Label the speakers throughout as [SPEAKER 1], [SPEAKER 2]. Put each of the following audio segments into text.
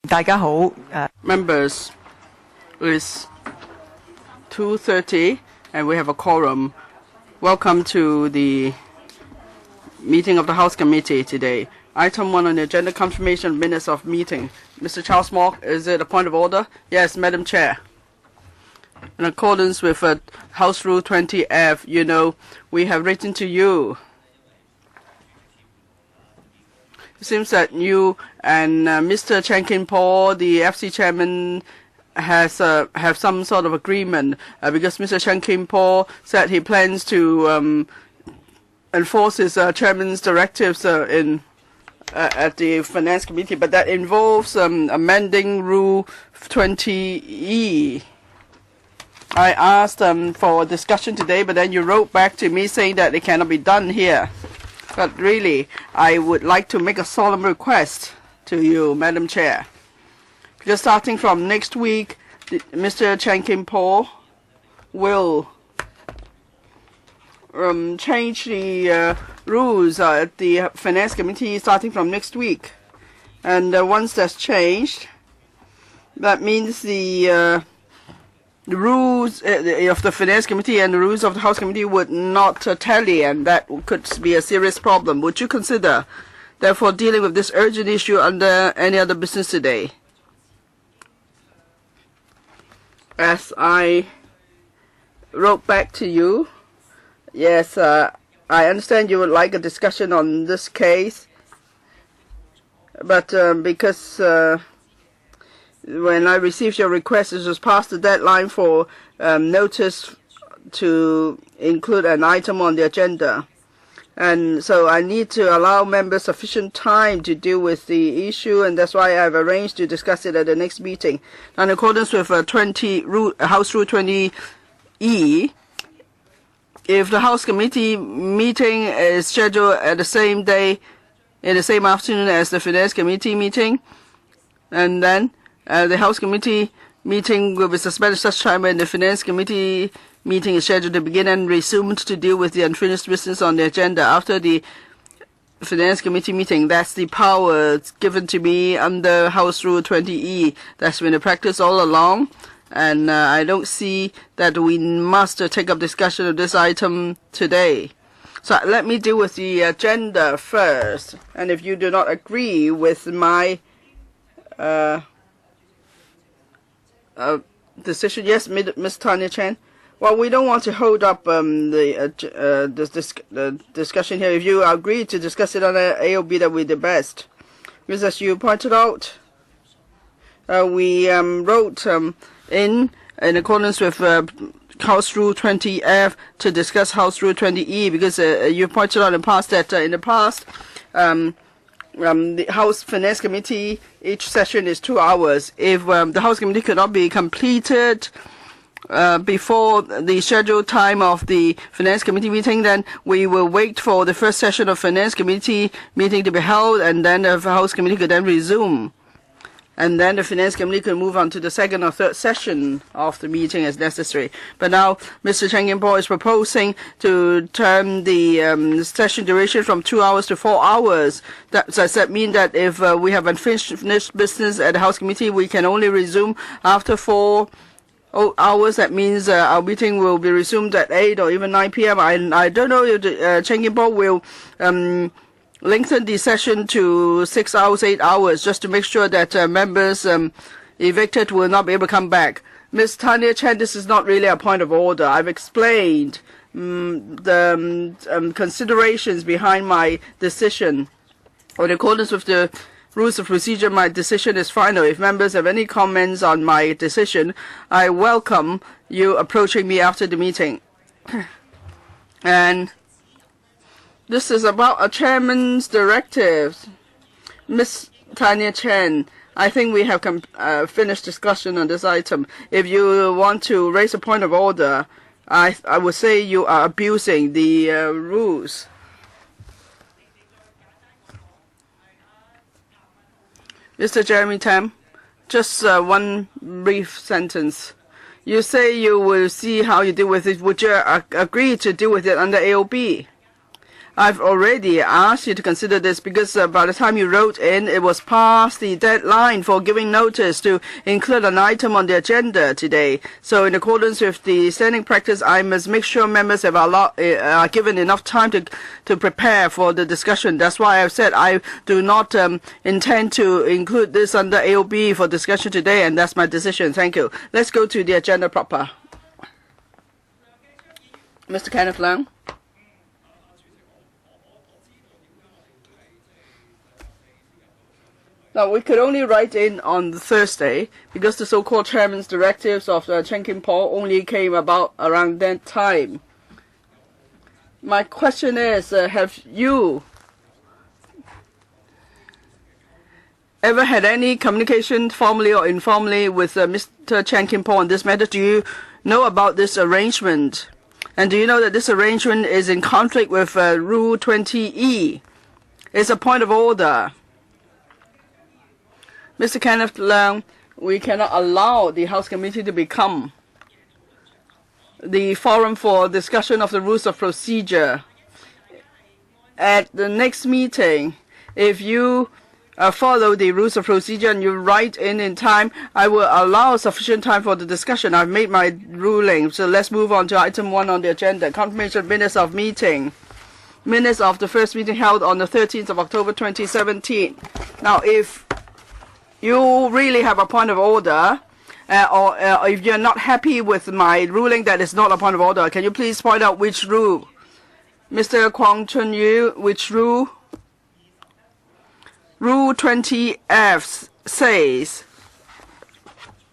[SPEAKER 1] 大家好。
[SPEAKER 2] Members, it's 2:30 and we have a quorum. Welcome to the meeting of the House Committee today. Item 1 on the agenda, confirmation of minutes of meeting. Mr. Charles Mock, is it a point of order? Yes, Madam Chair. In accordance with House Rule 20F, you know, we have written to you. It seems that you and Mr. Chen Kin-po, the FC chairman, have some sort of agreement because Mr. Chen Kin-po said he plans to enforce his chairman's directives at the Finance Committee, but that involves amending Rule 20E. I asked for a discussion today, but then you wrote back to me saying that it cannot be done here. But really, I would like to make a solemn request to you, Madam Chair. Because starting from next week, Mr. Chen Kin-po will change the rules at the Finance Committee starting from next week. And once that's changed, that means the rules of the Finance Committee and the rules of the House Committee would not tally, and that could be a serious problem. Would you consider, therefore, dealing with this urgent issue under any other business today? As I wrote back to you, yes, I understand you would like a discussion on this case, but because when I received your request, it was past the deadline for notice to include an item on the agenda. And so I need to allow members sufficient time to deal with the issue, and that's why I've arranged to discuss it at the next meeting. In accordance with House Rule 20E, if the House Committee meeting is scheduled at the same day, in the same afternoon as the Finance Committee meeting, and then the House Committee meeting will be suspended such time when the Finance Committee meeting is scheduled to begin and resumed to deal with the unfinished business on the agenda after the Finance Committee meeting. That's the power given to me under House Rule 20E. That's been the practice all along, and I don't see that we must take up discussion of this item today. So let me deal with the agenda first, and if you do not agree with my decision. Yes, Ms. Tanya Chen. Well, we don't want to hold up the discussion here. If you agree to discuss it on AOB, that would be the best. Because as you pointed out, we wrote in accordance with House Rule 20F to discuss House Rule 20E, because you pointed out in the past that in the past the House Finance Committee, each session is 2 hours. If the House Committee could not be completed before the scheduled time of the Finance Committee meeting, then we will wait for the first session of Finance Committee meeting to be held, and then the House Committee could then resume. And then the Finance Committee could move on to the second or third session of the meeting as necessary. But now Mr. Chen Kin-po is proposing to turn the session duration from 2 hours to 4 hours. Does that mean that if we have unfinished business at the House Committee, we can only resume after 4 hours? That means our meeting will be resumed at 8 or even 9 p.m. I don't know if Chen Kin-po will lengthen the session to 6 hours, 8 hours, just to make sure that members evicted will not be able to come back. Ms. Tanya Chen, this is not really a point of order. I've explained the considerations behind my decision. In accordance with the rules of procedure, my decision is final. If members have any comments on my decision, I welcome you approaching me after the meeting. And this is about a chairman's directives. Ms. Tanya Chen, I think we have finished discussion on this item. If you want to raise a point of order, I would say you are abusing the rules. Mr. Jeremy Tam, just one brief sentence. You say you will see how you deal with it. Would you agree to deal with it under AOB? I've already asked you to consider this because by the time you wrote in, it was past the deadline for giving notice to include an item on the agenda today. So in accordance with the standing practice, I must make sure members have are given enough time to prepare for the discussion. That's why I've said I do not intend to include this under AOB for discussion today, and that's my decision. Thank you. Let's go to the agenda proper. Mr. Kenneth Leung. Now, we could only write in on Thursday because the so-called chairman's directives of Chen Kim-paul only came about around that time. My question is, have you ever had any communication formally or informally with Mr. Chen Kim-paul on this matter? Do you know about this arrangement? And do you know that this arrangement is in conflict with Rule 20E? It's a point of order. Mr. Kenneth Leung, we cannot allow the House Committee to become the forum for discussion of the rules of procedure. At the next meeting, if you follow the rules of procedure and you write in time, I will allow sufficient time for the discussion. I've made my ruling. So let's move on to item 1 on the agenda. Confirmation of minutes of meeting. Minutes of the first meeting held on the 13th of October 2017. Now, if you really have a point of order, or if you're not happy with my ruling that is not a point of order, can you please point out which rule? Mr. Kwang Chun-yu, which rule? Rule 20F says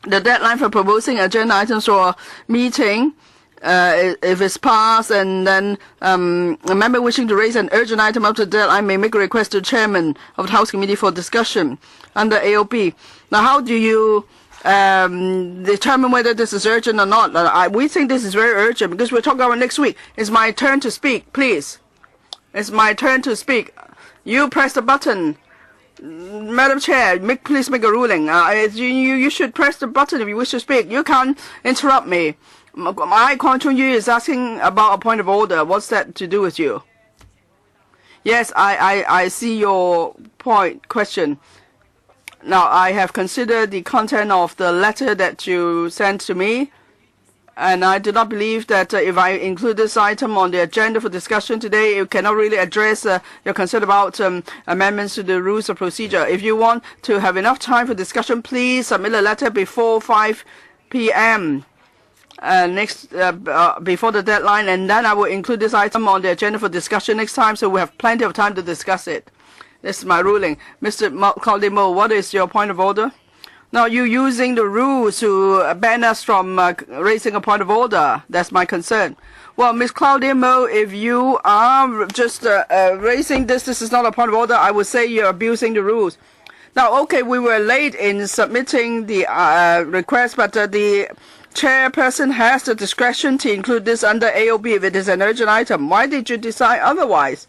[SPEAKER 2] the deadline for proposing agenda items for meeting, if it's passed, and then a member wishing to raise an urgent item up to the deadline may make a request to the chairman of the House Committee for discussion under AOP. Now, how do you determine whether this is urgent or not? We think this is very urgent because we're talking about next week. It's my turn to speak, please. It's my turn to speak. You press the button. Madam Chair, please make a ruling. You should press the button if you wish to speak. You can't interrupt me. Kwang Chun-yu is asking about a point of order. What's that to do with you? Yes, I see your question. Now, I have considered the content of the letter that you sent to me, and I do not believe that if I include this item on the agenda for discussion today, it cannot really address your concern about amendments to the rules of procedure. If you want to have enough time for discussion, please submit a letter before 5 p.m. Before the deadline, and then I will include this item on the agenda for discussion next time, so we have plenty of time to discuss it. This is my ruling. Mr. Claude, what is your point of order? Now, you're using the rules to ban us from raising a point of order. That's my concern. Well, Ms. Claudia Mo, if you are just raising this is not a point of order, I would say you're abusing the rules. Now, okay, we were late in submitting the request, but the chairperson has the discretion to include this under AOB if it is an urgent item. Why did you decide otherwise?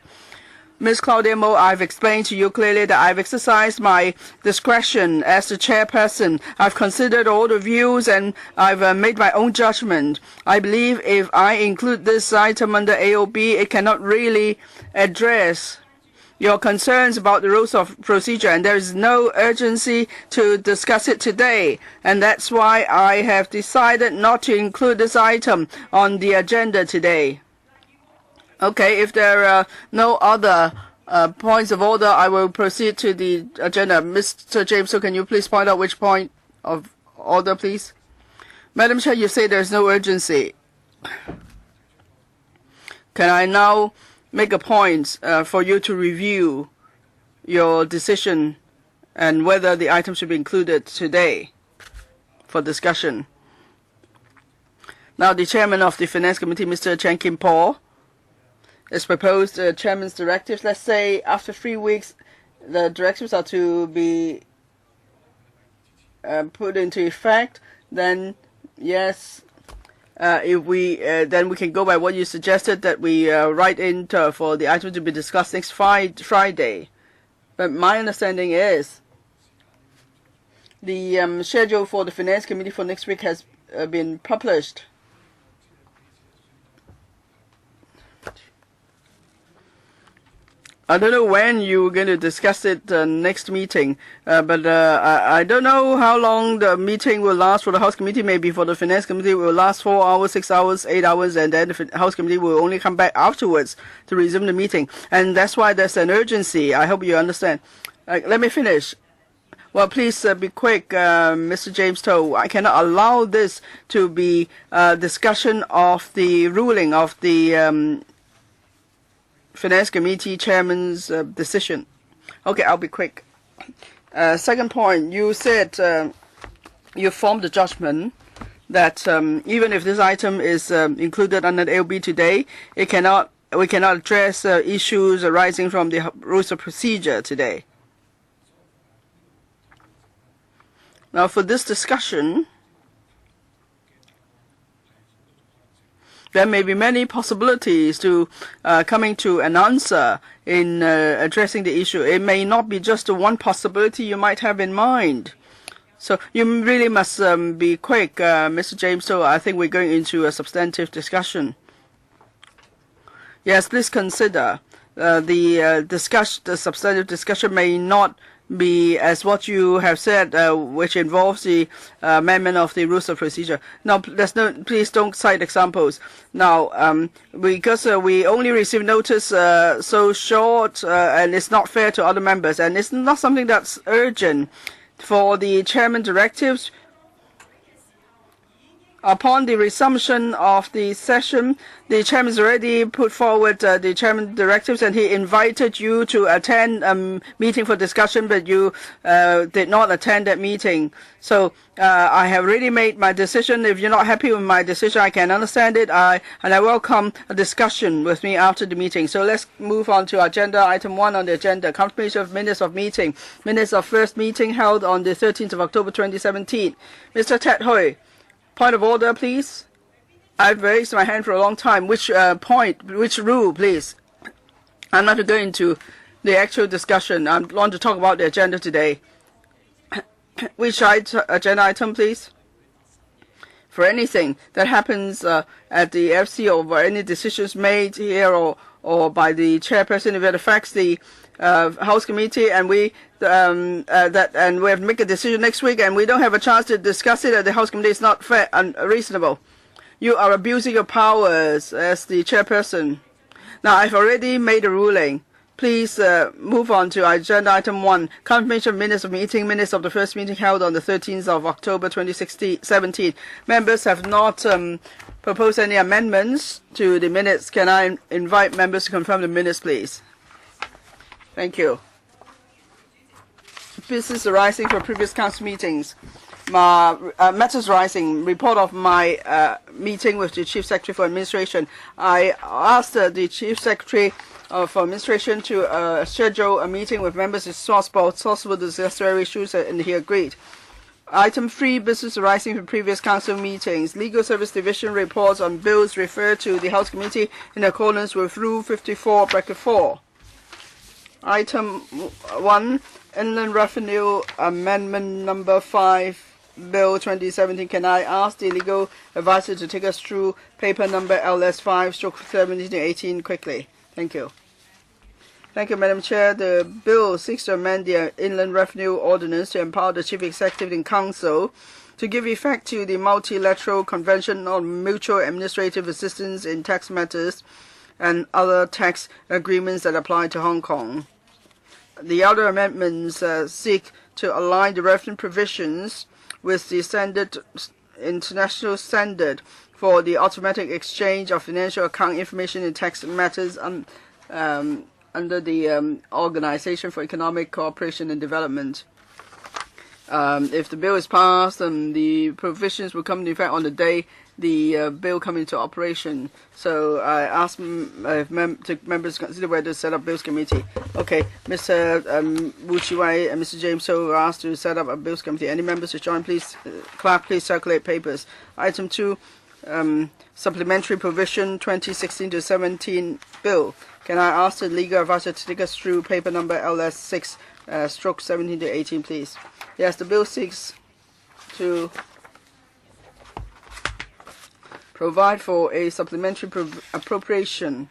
[SPEAKER 2] Ms. Claudia Mo, I've explained to you clearly that I've exercised my discretion as the chairperson. I've considered all the views and I've made my own judgment. I believe if I include this item under AOB, it cannot really address your concerns about the rules of procedure, and there is no urgency to discuss it today. And that's why I have decided not to include this item on the agenda today. Okay, if there are no other points of order, I will proceed to the agenda. Mr. James, so can you please point out which point of order, please? Madam Chair, you say there's no urgency. Can I now make a point for you to review your decision and whether the item should be included today for discussion? Now, the chairman of the Finance Committee, Mr. Chen Kim-paul, has proposed chairman's directives. Let's say after 3 weeks, the directives are to be put into effect. Then, yes, if we then we can go by what you suggested, that we write in for the item to be discussed next Friday. But my understanding is the schedule for the Finance Committee for next week has been published. I don't know when you're going to discuss it next meeting, but I don't know how long the meeting will last for the House Committee. Maybe for the Finance Committee it will last 4 hours, 6 hours, 8 hours, and then the House Committee will only come back afterwards to resume the meeting. And that's why there's an urgency. I hope you understand. Let me finish. Well, please be quick, Mr. James Toh. I cannot allow this to be discussion of the ruling of the Finance Committee Chairman's decision. Okay, I'll be quick. Second point, you said you formed the judgment that even if this item is included under the AOB today, we cannot address issues arising from the rules of procedure today. Now, for this discussion, there may be many possibilities to coming to an answer in addressing the issue. It may not be just the one possibility you might have in mind. So you really must be quick, Mr. James. So I think we're going into a substantive discussion. Yes, please consider the substantive discussion may not be as what you have said, which involves the amendment of the rules of procedure. Now, please don't cite examples. Now, because we only received notice so short, and it's not fair to other members, and it's not something that's urgent. For the chairman directives, upon the resumption of the session, the chairman has already put forward the chairman directives, and he invited you to attend a meeting for discussion, but you did not attend that meeting. So I have already made my decision. If you're not happy with my decision, I can understand it. And I welcome a discussion with me after the meeting. So let's move on to agenda item 1 on the agenda: confirmation of minutes of meeting. Minutes of first meeting held on the 13th of October 2017. Mr. Ted Hui. Point of order, please. I've raised my hand for a long time. Which which rule, please? I'm not going to go into the actual discussion. I want to talk about the agenda today. Which agenda item, please? For anything that happens at the FC, or for any decisions made here or by the chairperson, if it affects the House Committee, and we have to make a decision next week, and we don't have a chance to discuss it at the House Committee, it's not fair and reasonable. You are abusing your powers as the chairperson. Now, I've already made a ruling. Please move on to agenda item 1, confirmation of minutes of meeting, minutes of the first meeting held on the 13th of October 2017. Members have not proposed any amendments to the minutes. Can I invite members to confirm the minutes, please? Thank you. Business arising from previous council meetings. Matters arising. Report of my meeting with the Chief Secretary for Administration. I asked the Chief Secretary for Administration to schedule a meeting with members as soon as possible to discuss issues, and he agreed. Item 3, business arising from previous council meetings. Legal Service Division reports on bills referred to the House Committee in accordance with Rule 54(4). Item 1, Inland Revenue Amendment number 5, Bill 2017. Can I ask the legal advisor to take us through paper number LS5/1718 quickly? Thank you. Thank you, Madam Chair. The bill seeks to amend the Inland Revenue Ordinance to empower the Chief Executive in Council to give effect to the Multilateral Convention on Mutual Administrative Assistance in Tax Matters and other tax agreements that apply to Hong Kong. The other amendments seek to align the revenue provisions with the international standard for the automatic exchange of financial account information in tax matters under the Organization for Economic Cooperation and Development. If the bill is passed, the provisions will come into effect on the day the bill comes into operation. So I ask members to consider whether to set up Bills Committee. Okay, Mr. Wu Chi-wai and Mr. James So are asked to set up a Bills Committee. Any members to join, please? Clerk, please circulate papers. Item 2, Supplementary Provision 2016-17 Bill. Can I ask the legal advisor to take us through paper number LS6/17-18, please? Yes, the bill seeks to provide for a supplementary appropriation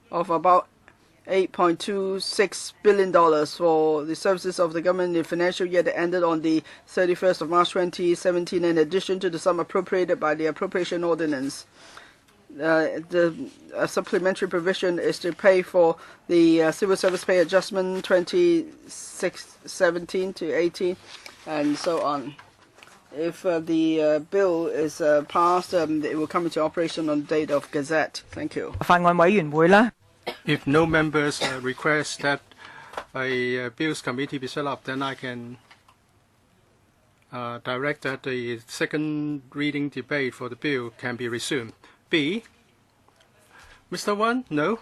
[SPEAKER 2] of about $8.26 billion for the services of the government in the financial year that ended on the 31st of March 2017, in addition to the sum appropriated by the Appropriation Ordinance. The supplementary provision is to pay for the civil service pay adjustment 2017 to 18 and so on. If the bill is passed, it will come into operation on the date of Gazette. Thank you.
[SPEAKER 1] 法案委員會啦。
[SPEAKER 3] If no members request that a Bills Committee be set up, then I can direct that the second reading debate for the bill can be resumed. B. Mr. Wan? No?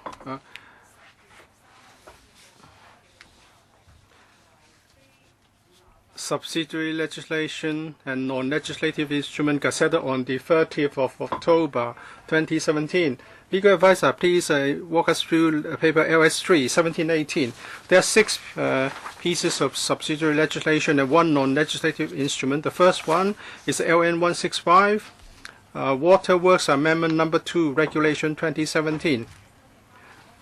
[SPEAKER 3] Subsidiary legislation and non-legislative instrument gazetted on the 30th of October 2017. Legal advisor, please walk us through paper LS3, 1718. There are 6 pieces of subsidiary legislation and 1 non-legislative instrument. The first one is LN 165, Waterworks Amendment Number 2, Regulation 2017.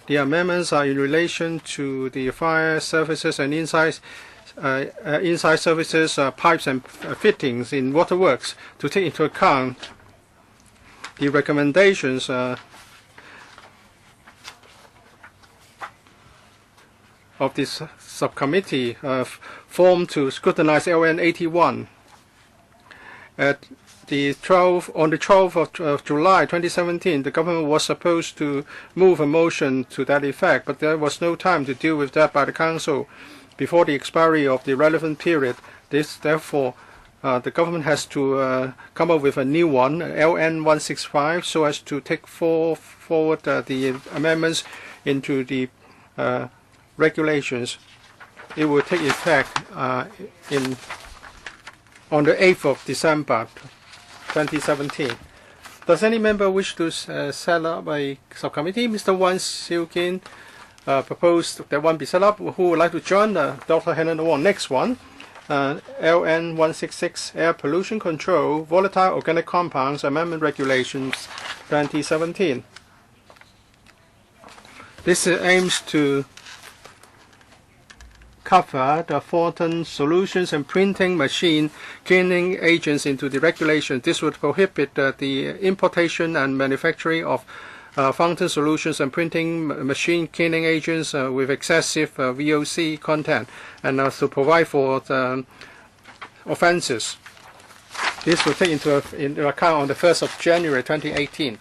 [SPEAKER 3] The amendments are in relation to the fire services and inside services, pipes and fittings in waterworks to take into account the recommendations of this subcommittee formed to scrutinize LN 81. On the 12th of July 2017, the government was supposed to move a motion to that effect, but there was no time to deal with that by the Council before the expiry of the relevant period. Therefore, the government has to come up with a new one, LN 165, so as to take forward the amendments into the regulations. It will take effect on the 8th of December 2017. Does any member wish to set up a subcommittee? Mr. Wan Siu-kin proposed that one be set up. Who would like to join? Dr. Helen Wong. Next one, LN 166, Air Pollution Control, Volatile Organic Compounds Amendment Regulations 2017. This aims to cover the fountain solutions and printing machine cleaning agents into the regulation. This would prohibit the importation and manufacturing of fountain solutions and printing machine cleaning agents with excessive VOC content, and to provide for the offenses. This will take into account on the 1st of January 2018.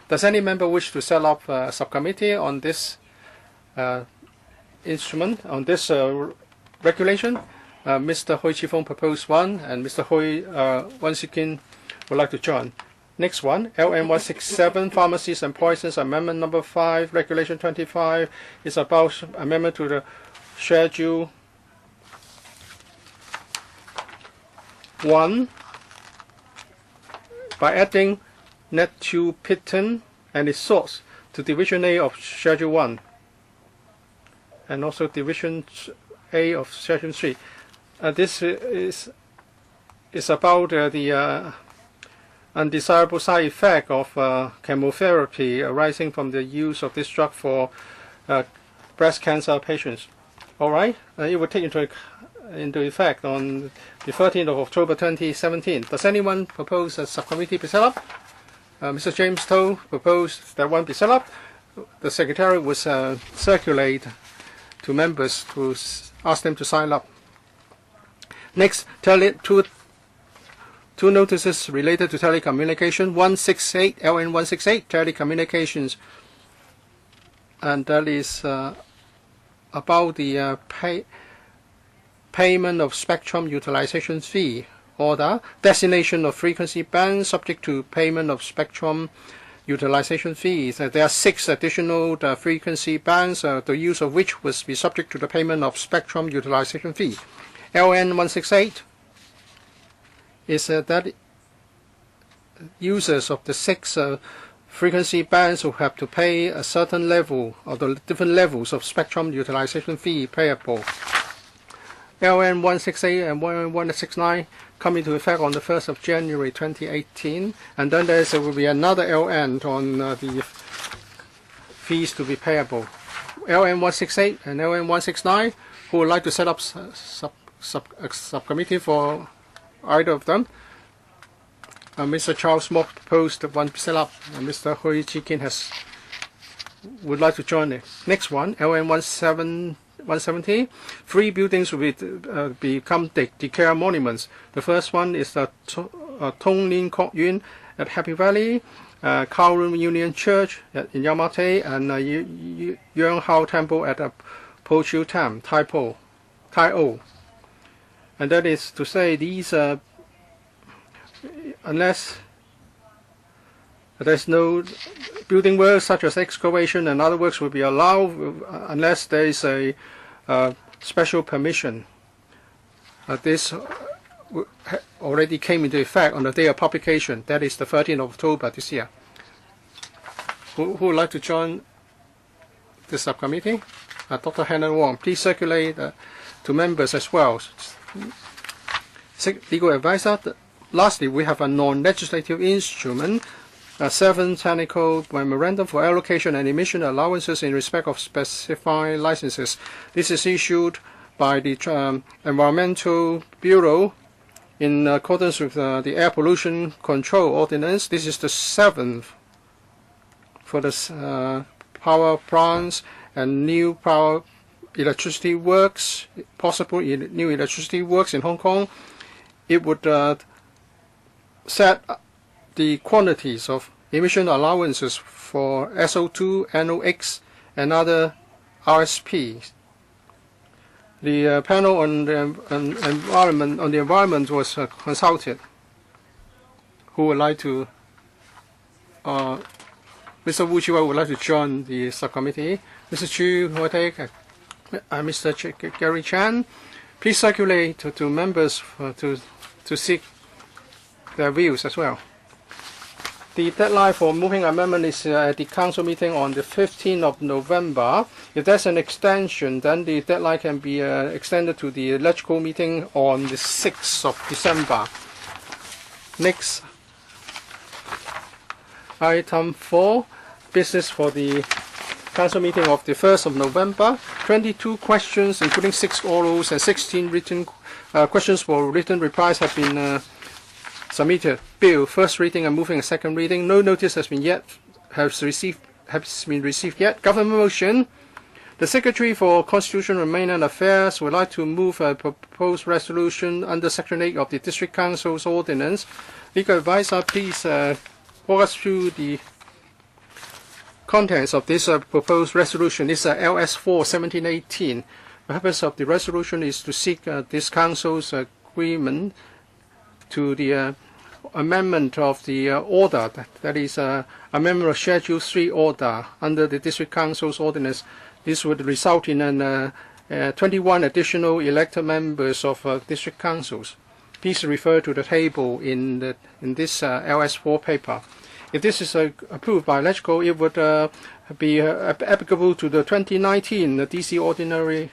[SPEAKER 3] Does any member wish to set up a subcommittee on this instrument, on this regulation? Mr. Hui Chi-fung proposed one, and Mr. Hui Wan Siu-kin would like to join. Next one, LN 167, Pharmacies and Poisons Amendment Number 5, Regulation 25, is about amendment to the Schedule 1 by adding Pt1 and its source to Division A of Schedule 1 and also Division A of Schedule 3. This is about the undesirable side effect of chemotherapy arising from the use of this drug for breast cancer patients. All right, it will take into effect on the 13th of October 2017. Does anyone propose a subcommittee be set up? Mr. James Toh proposed that one be set up. The Secretary will circulate to members to ask them to sign up. Next, two notices related to telecommunication. 168, LN 168, telecommunications, and that is about the payment of spectrum utilization fee order, designation of frequency bands subject to payment of spectrum utilization fees. There are 6 additional frequency bands, the use of which will be subject to the payment of spectrum utilization fee. LN 168 is that users of the 6 frequency bands will have to pay a certain level or the different levels of spectrum utilization fee payable. LN 168 and 169 come into effect on the 1st of January 2018, and then there will be another LN on the fees to be payable. LM168 and LM169 who would like to set up a subcommittee for either of them. Mr. Charles Mock proposed one set up, and Mr. Hui Chi-kin would like to join the next one, LM170. 3 buildings will become declared monuments. The first one is the Tong Lin Kok Yun at Happy Valley, Kowloon Union Church in Yamate, and Yang Hao Temple at Po Chiu Tam, Tai O. And that is to say, these unless there's no building works such as excavation and other works will be allowed unless there is a special permission. This already came into effect on the day of publication. That is the 13th of October this year. Who would like to join the subcommittee? Dr. Hannah Wong, please circulate to members as well. Legal advisor. Lastly, we have a non-legislative instrument, a 7 technical memorandum for allocation and emission allowances in respect of specified licenses. This is issued by the Environmental Bureau in accordance with the Air Pollution Control Ordinance. This is the 7th for the power plants and new power electricity works, possible new electricity works in Hong Kong. It would set the quantities of emission allowances for SO2, NOx, and other RSPs. The panel on the environment was consulted. Who would like to? Mr. Wu Chiwa would like to join the subcommittee. Mr. Chu will take. Mr. Gary Chan, please circulate to members to seek their views as well. The deadline for moving amendment is at the council meeting on the 15th of November. If there's an extension, then the deadline can be extended to the electrical meeting on the 6th of December. Next, item 4, business for the council meeting of the 1st of November. 22 questions, including 6 orals and 16 written questions for written replies have been submitted. Bill, first reading and moving a second reading. No notice has been received yet. Government motion. The Secretary for Constitutional and Mainland Affairs would like to move a proposed resolution under Section 8 of the District Council's Ordinance. Legal advisor, please walk us through the contents of this proposed resolution. This is LS4 1718. The purpose of the resolution is to seek this Council's agreement to the amendment of the order, that is amendment of Schedule 3 order under the District Council's Ordinance. This would result in 21 additional elected members of District Councils. Please refer to the table in this LS4 paper. If this is approved by Electrical, it would be applicable to the 2019 DC ordinary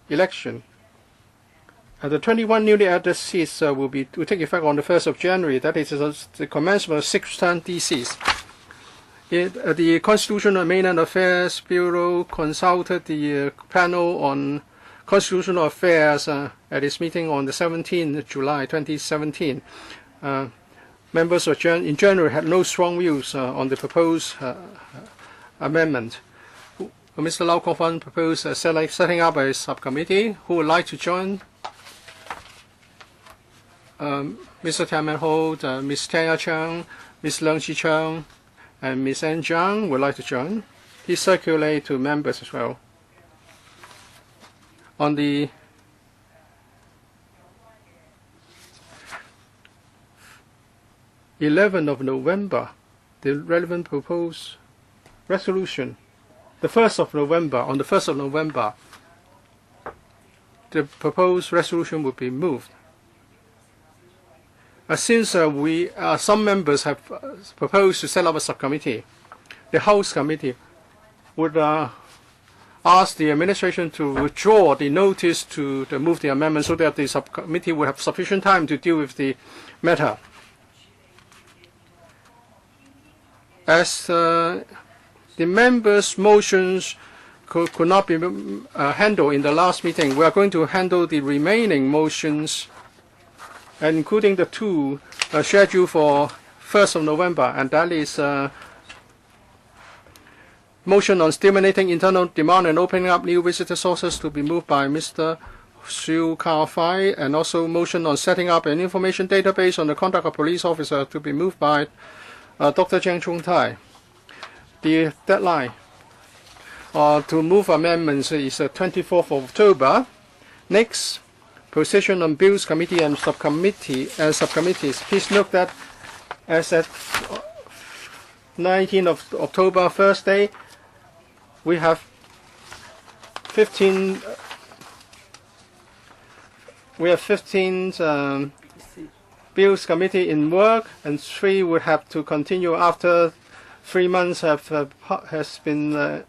[SPEAKER 3] election. The 21 newly added seats will take effect on the 1st of January. That is the commencement of 6-term DCs. The Constitutional and Mainland Affairs Bureau consulted the panel on Constitutional Affairs at its meeting on the 17th of July 2017. Members in general had no strong views on the proposed amendment. Mr. Lau Kok-fan proposed setting up a subcommittee. Who would like to join? Mr. Tianman Ho, Ms. Tanya Chang, Ms. Leung Chi Chang, and Ms. Anne Zhang would like to join. Please circulate to members as well. On the 11th of November, the relevant proposed resolution, on the 1st of November, the proposed resolution will be moved. Since some members have proposed to set up a subcommittee, the House Committee would ask the administration to withdraw the notice to move the amendment so that the subcommittee would have sufficient time to deal with the matter. As the members' motions could not be handled in the last meeting. We are going to handle the remaining motions, including the two scheduled for 1st of November, and that is motion on stimulating internal demand and opening up new visitor sources to be moved by Mr. Su Kao-fai, and also motion on setting up an information database on the conduct of police officers to be moved by Dr. Jiang Chung-tai. The deadline to move amendments is 24th of October. Next, position on bills committee and subcommittees. Please note that as at 19th of October, Thursday, we have 15 bills committee in work, and 3 would have to continue after 3 months has been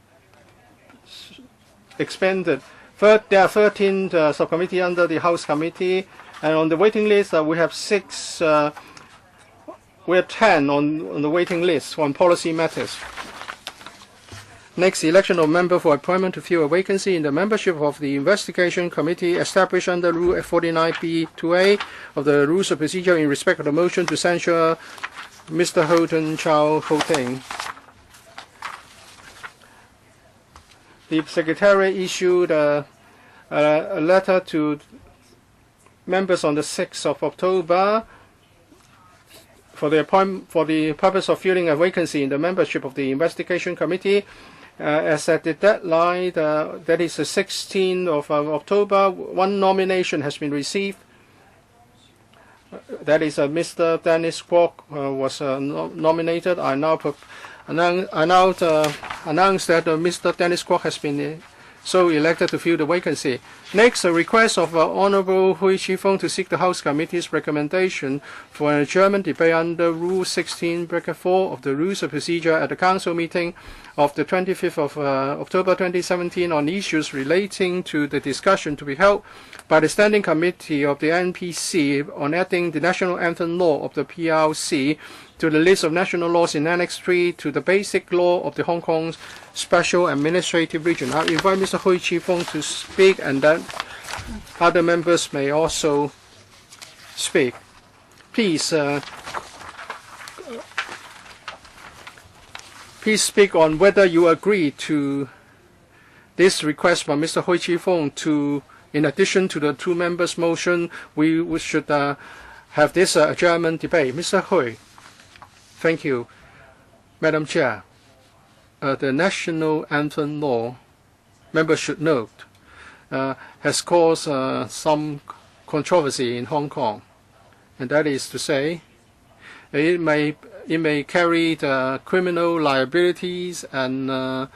[SPEAKER 3] expanded. There are 13 subcommittee under the House Committee, and on the waiting list we have 6. We have 10 on the waiting list on policy matters. Next, election of member for appointment to fill a vacancy in the membership of the Investigation Committee established under Rule 49B2A of the Rules of Procedure in respect of the motion to censure Mr. Houghton Chow Ho-ting. The Secretary issued a letter to members on the 6th of October for the purpose of filling a vacancy in the membership of the Investigation Committee. As at the deadline, that is the 16th of October, 1 nomination has been received. That is Mr. Dennis Kwok was nominated. I now announce that Mr. Dennis Kwok has been so elected to fill the vacancy. Next, a request of Honorable Hui Chi-fung to seek the House Committee's recommendation for an adjournment debate under Rule 16(4) of the Rules of Procedure at the Council meeting of the 25th of October 2017 on issues relating to the discussion to be held by the Standing Committee of the NPC on adding the National Anthem Law of the PRC to the list of national laws in Annex 3 to the Basic Law of the Hong Kong Special Administrative Region. I invite Mr. Hui Chi-fung to speak, and then other members may also speak. Please, please speak on whether you agree to this request by Mr. Hui Chi-fung to, in addition to the 2 members' motion, we should have this adjournment debate. Mr. Hui. Thank you, Madam Chair. The National Anthem Law, members should note, has caused some controversy in Hong Kong, and that is to say, it may carry criminal liabilities and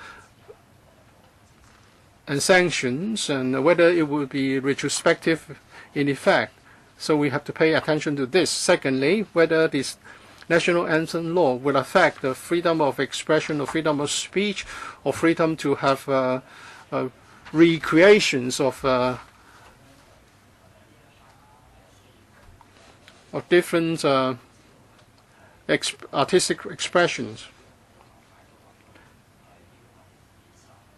[SPEAKER 3] sanctions, and whether it will be retrospective in effect. So we have to pay attention to this. Secondly, whether this National Anthem Law will affect the freedom of expression or freedom of speech or freedom to have recreations of different artistic expressions.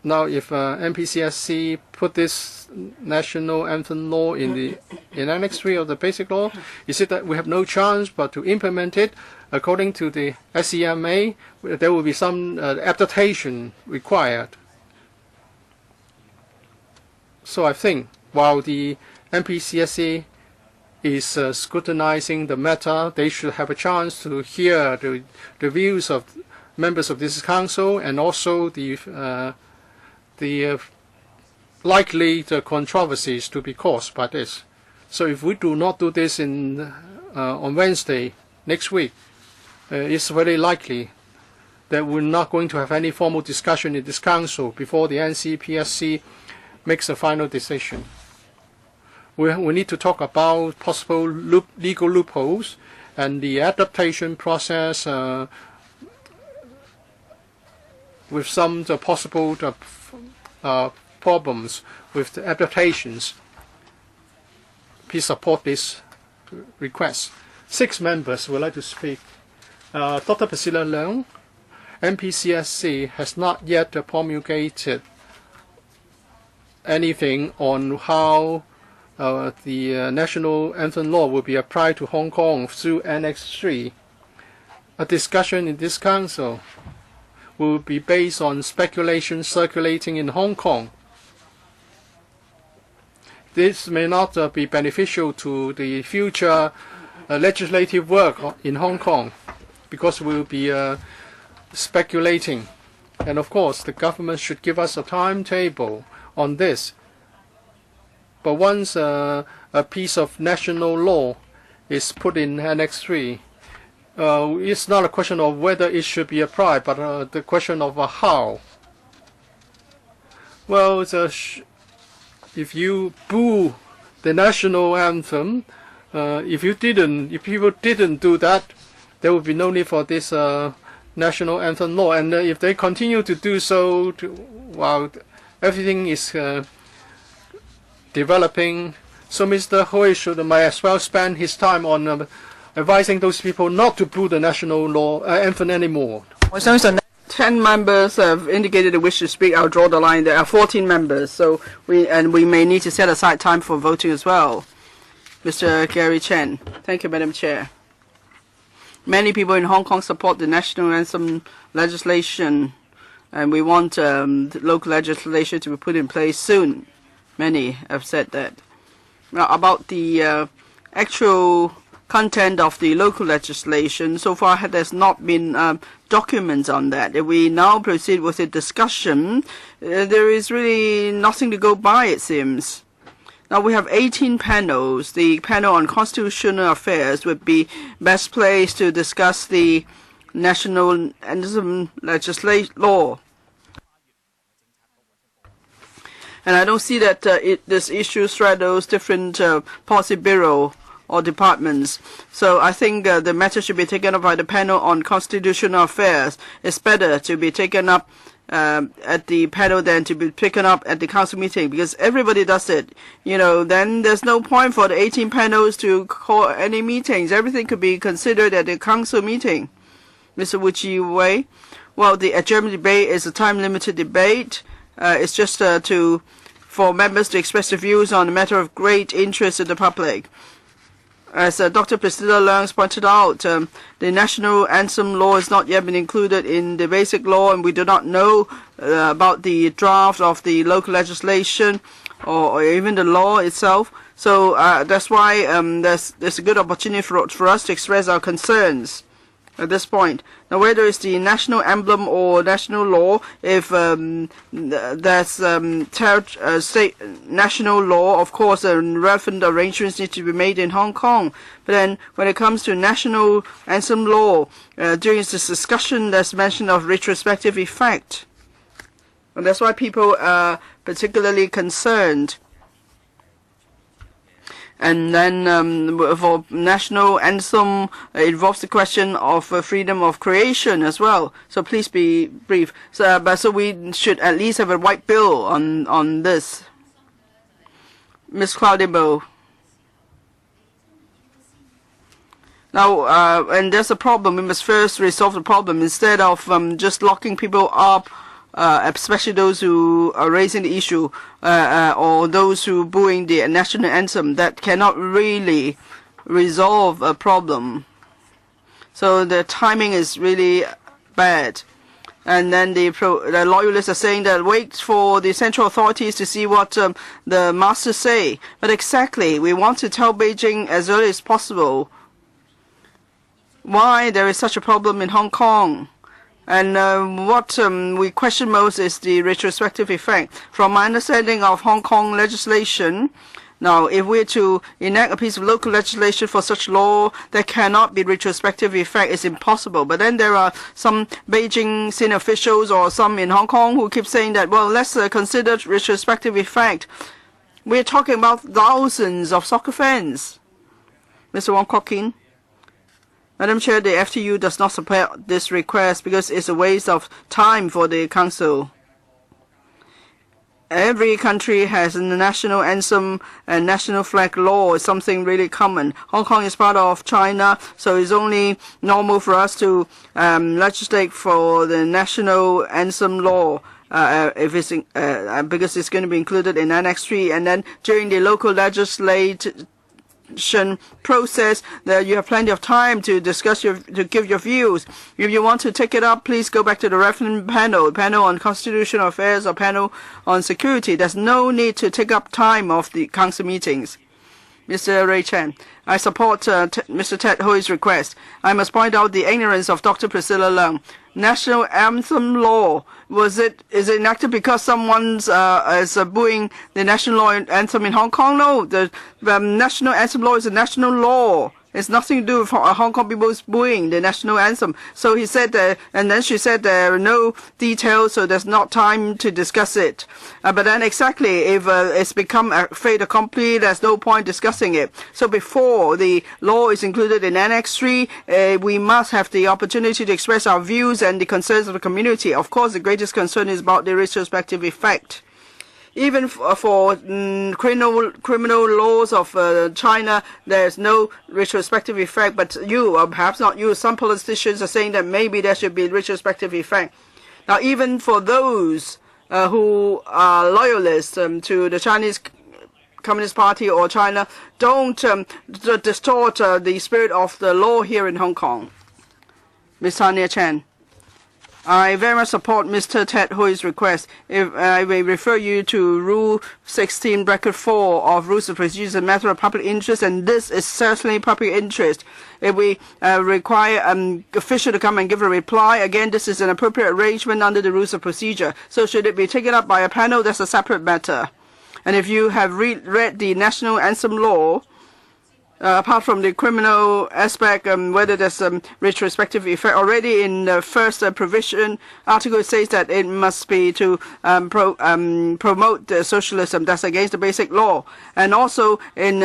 [SPEAKER 3] Now, if MPCSC put this National Anthem Law in Annex 3 of the Basic Law, is it that we have no chance but to implement it according to the SEMA? There will be some adaptation required. So I think while the MPCSC is scrutinizing the matter, they should have a chance to hear the views of members of this council and also the likely controversies to be caused by this. So if we do not do this on Wednesday next week, it's very likely that we're not going to have any formal discussion in this council before the NCPSC makes a final decision. We need to talk about possible legal loopholes and the adaptation process with some possible problems with the adaptations. Please support this request. 6 members would like to speak. Dr. Priscilla Leung, MPCSC has not yet promulgated anything on how the national anthem law will be applied to Hong Kong through Annex 3. A discussion in this council will be based on speculation circulating in Hong Kong. This may not be beneficial to the future legislative work in Hong Kong, because we will be speculating. And of course, the government should give us a timetable on this. But once a piece of national law is put in Annex 3, it's not a question of whether it should be applied, but the question of how. Well, if you boo the national anthem, if people didn't do that, there would be no need for this national anthem law. And if they continue to do so, while everything is developing, so Mr. Hui might as well spend his time on advising those people not to boo the national law anthem anymore.
[SPEAKER 2] 10 members have indicated they wish to speak. I'll draw the line. There are 14 members, so we may need to set aside time for voting as well. Mr. Gary Chen. Thank you, Madam Chair. Many people in Hong Kong support the national anthem legislation, and we want local legislation to be put in place soon. Many have said that. Now, about the actual content of the local legislation, so far there's not been documents on that. If we now proceed with the discussion, there is really nothing to go by, it seems. Now we have 18 panels. The panel on constitutional affairs would be best placed to discuss the national anthem law. And I don't see that this issue straddles different policy bureau or departments. So I think the matter should be taken up by the panel on constitutional affairs. It's better to be taken up at the panel than to be taken up at the council meeting, because everybody does it. You know, then there's no point for the 18 panels to call any meetings. Everything could be considered at the council meeting. Mr. Wu Chi-wei, well, the adjournment debate is a time-limited debate. It's just for members to express their views on a matter of great interest to the public. As Dr. Priscilla Leung pointed out, the national anthem law has not yet been included in the basic law, and we do not know about the draft of the local legislation or even the law itself. So that's why there's a good opportunity for us to express our concerns at this point. Now, whether it's the national emblem or national law, if there's state national law, of course, relevant arrangements need to be made in Hong Kong. But then, when it comes to national anthem law, during this discussion, there's mention of retrospective effect, and that's why people are particularly concerned. And then for national anthem, it involves the question of freedom of creation as well. So please be brief. So we should at least have a white bill on this. Ms. Claudibo. Now, and there's a problem. We must first resolve the problem instead of just locking people up. Especially those who are raising the issue or those who are booing the national anthem, that cannot really resolve a problem. So the timing is really bad. And then the loyalists are saying that wait for the central authorities to see what the masters say. But exactly, we want to tell Beijing as early as possible why there is such a problem in Hong Kong. And what we question most is the retrospective effect. From my understanding of Hong Kong legislation, now if we're to enact a piece of local legislation for such law, there cannot be retrospective effect. It's impossible. But then there are some Beijing senior officials or some in Hong Kong who keep saying that, well, let's consider retrospective effect. We're talking about thousands of soccer fans. Mr. Wong Kok Kin. Madam Chair, the FTU does not support this request because it's a waste of time for the Council. Every country has a national anthem and national flag law. It's something really common. Hong Kong is part of China, so it's only normal for us to legislate for the national anthem law. if it's because it's going to be included in Annex 3, and then during the local legislation process, that you have plenty of time to discuss to give your views. If you want to take it up, please go back to the reference panel on constitutional affairs or panel on security. There's no need to take up time of the council meetings. Mr. Ray Chen, I support Mr. Ted Hoi's request. I must point out the ignorance of Dr. Priscilla Leung. National anthem law, is it enacted because someone's is booing the national anthem in Hong Kong? No, the national anthem law is a national law. It's nothing to do with Hong Kong people booing the national anthem. So he said, and then she said there are no details, so there's not time to discuss it. But then exactly, if it's become a fait accompli, there's no point discussing it. So before the law is included in Annex 3, we must have the opportunity to express our views and the concerns of the community. Of course, the greatest concern is about the retrospective effect. Even for criminal laws of China, there's no retrospective effect. But you, or perhaps not you, some politicians are saying that maybe there should be retrospective effect. Now, even for those who are loyalists to the Chinese Communist Party or China, don't distort the spirit of the law here in Hong Kong. Ms. Tanya Chen. I very much support Mr. Ted Hoi's request. If I may refer you to Rule 16(4) of Rules of Procedure, as a matter of public interest, and this is certainly public interest. If we require official to come and give a reply, again, this is an appropriate arrangement under the Rules of Procedure. So should it be taken up by a panel, that's a separate matter. And if you have read the national anthem law, apart from the criminal aspect, whether there's some retrospective effect, already in the first provision article it says that it must be to promote socialism. That's against the basic law. And also in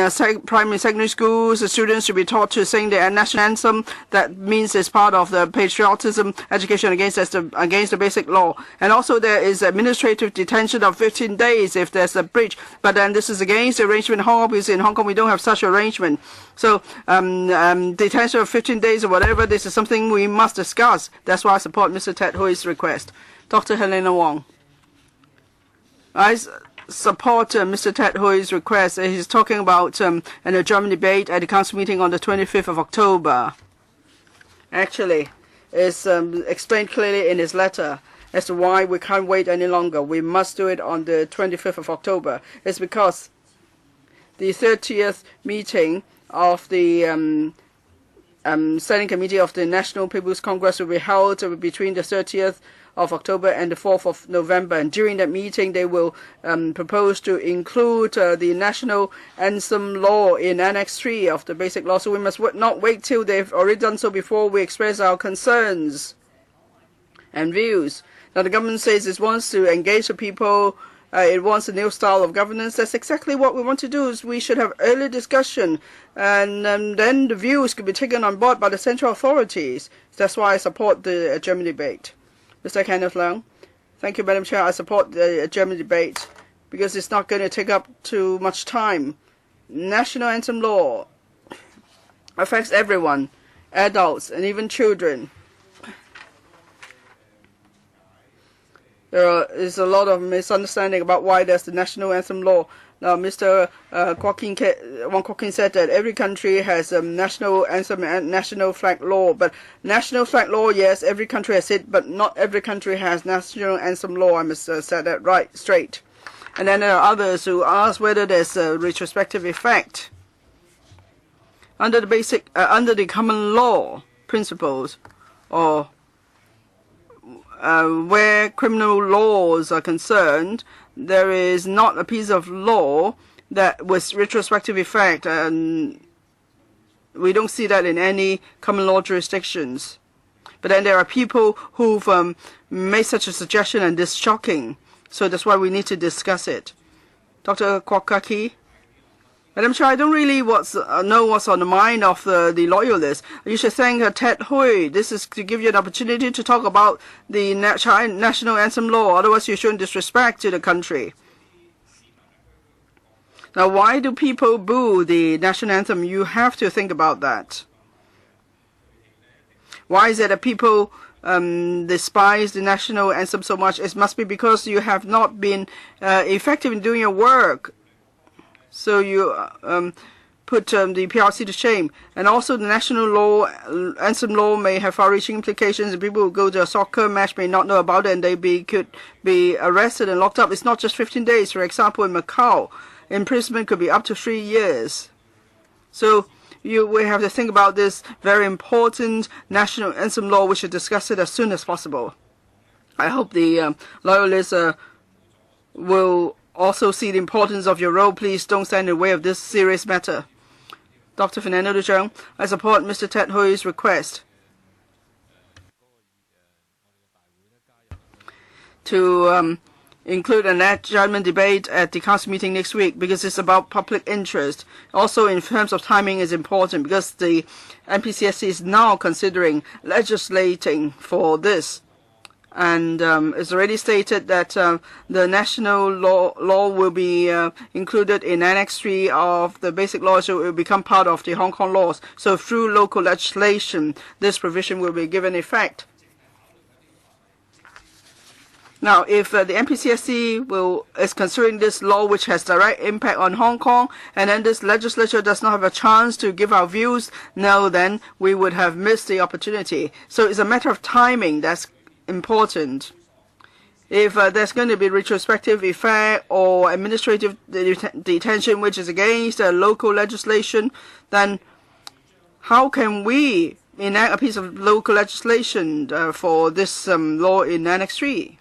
[SPEAKER 2] primary and secondary schools, the students should be taught to sing the national anthem. That means it's part of the patriotism education against the basic law. And also there is administrative detention of 15 days if there's a breach. But then this is against the arrangement in Hong Kong, because in Hong Kong we don't have such arrangement. So detention of 15 days or whatever, this is something we must discuss. That's why I support Mr. Ted Hoi's request. Dr. Helena Wong. I support Mr. Ted Hoi's request. He's talking about an adjournment debate at the council meeting on the 25th of October. Actually, it's explained clearly in his letter as to why we can't wait any longer. We must do it on the 25th of October. It's because the 30th meeting of the Standing Committee of the National People's Congress will be held between the 30th of October and the 4th of November. And during that meeting, they will propose to include the national anthem law in Annex 3 of the Basic Law. So we must not wait till they've already done so before we express our concerns and views. Now, the government says it wants to engage the people. It wants a new style of governance. That's exactly what we want to do. Is we should have early discussion, and then the views could be taken on board by the central authorities. That's why I support the German debate. Mr. Kenneth Leung. Thank you, Madam Chair. I support the German debate because it's not going to take up too much time. National anthem law affects everyone, adults and even children. There is a lot of misunderstanding about why there's the national anthem law. Now, Mr. Wong Kwok-Kin said that every country has a national anthem and national flag law. But national flag law, yes, every country has it, but not every country has national anthem law. I must set that right straight. And then there are others who ask whether there's a retrospective effect. Under the common law principles, or where criminal laws are concerned, there is not a piece of law that with retrospective effect, and we don't see that in any common law jurisdictions. But then there are people who've made such a suggestion, and this is shocking. So that's why we need to discuss it. Dr. Kwok-Kin. Madam Chair, I don't really know what's on the mind of the loyalists. You should thank Ted Hui. This is to give you an opportunity to talk about the national anthem law. Otherwise, you're showing disrespect to the country. Now, why do people boo the national anthem? You have to think about that. Why is it that people despise the national anthem so much, it must be because you have not been effective in doing your work. So you put the PRC to shame. And also the national law, anthem law may have far-reaching implications. People who go to a soccer match may not know about it, and they could be arrested and locked up. It's not just 15 days. For example, in Macau, imprisonment could be up to 3 years. So we have to think about this very important national anthem law. We should discuss it as soon as possible. I hope the loyalists will also see the importance of your role. Please don't stand in the way of this serious matter. Dr. Fernando de Jong, I support Mr. Ted Hui's request to include an adjournment debate at the council meeting next week because it's about public interest. Also, in terms of timing, is important because the NPCSC is now considering legislating for this. And it's already stated that the national law will be included in Annex 3 of the Basic Law, so it will become part of the Hong Kong laws. So through local legislation, this provision will be given effect. Now, if the NPCSC is considering this law which has direct impact on Hong Kong, and then this legislature does not have a chance to give our views, then we would have missed the opportunity. So it's a matter of timing that's important. If there's going to be retrospective effect or administrative detention which is against local legislation, then how can we enact a piece of local legislation for this law in Annex 3?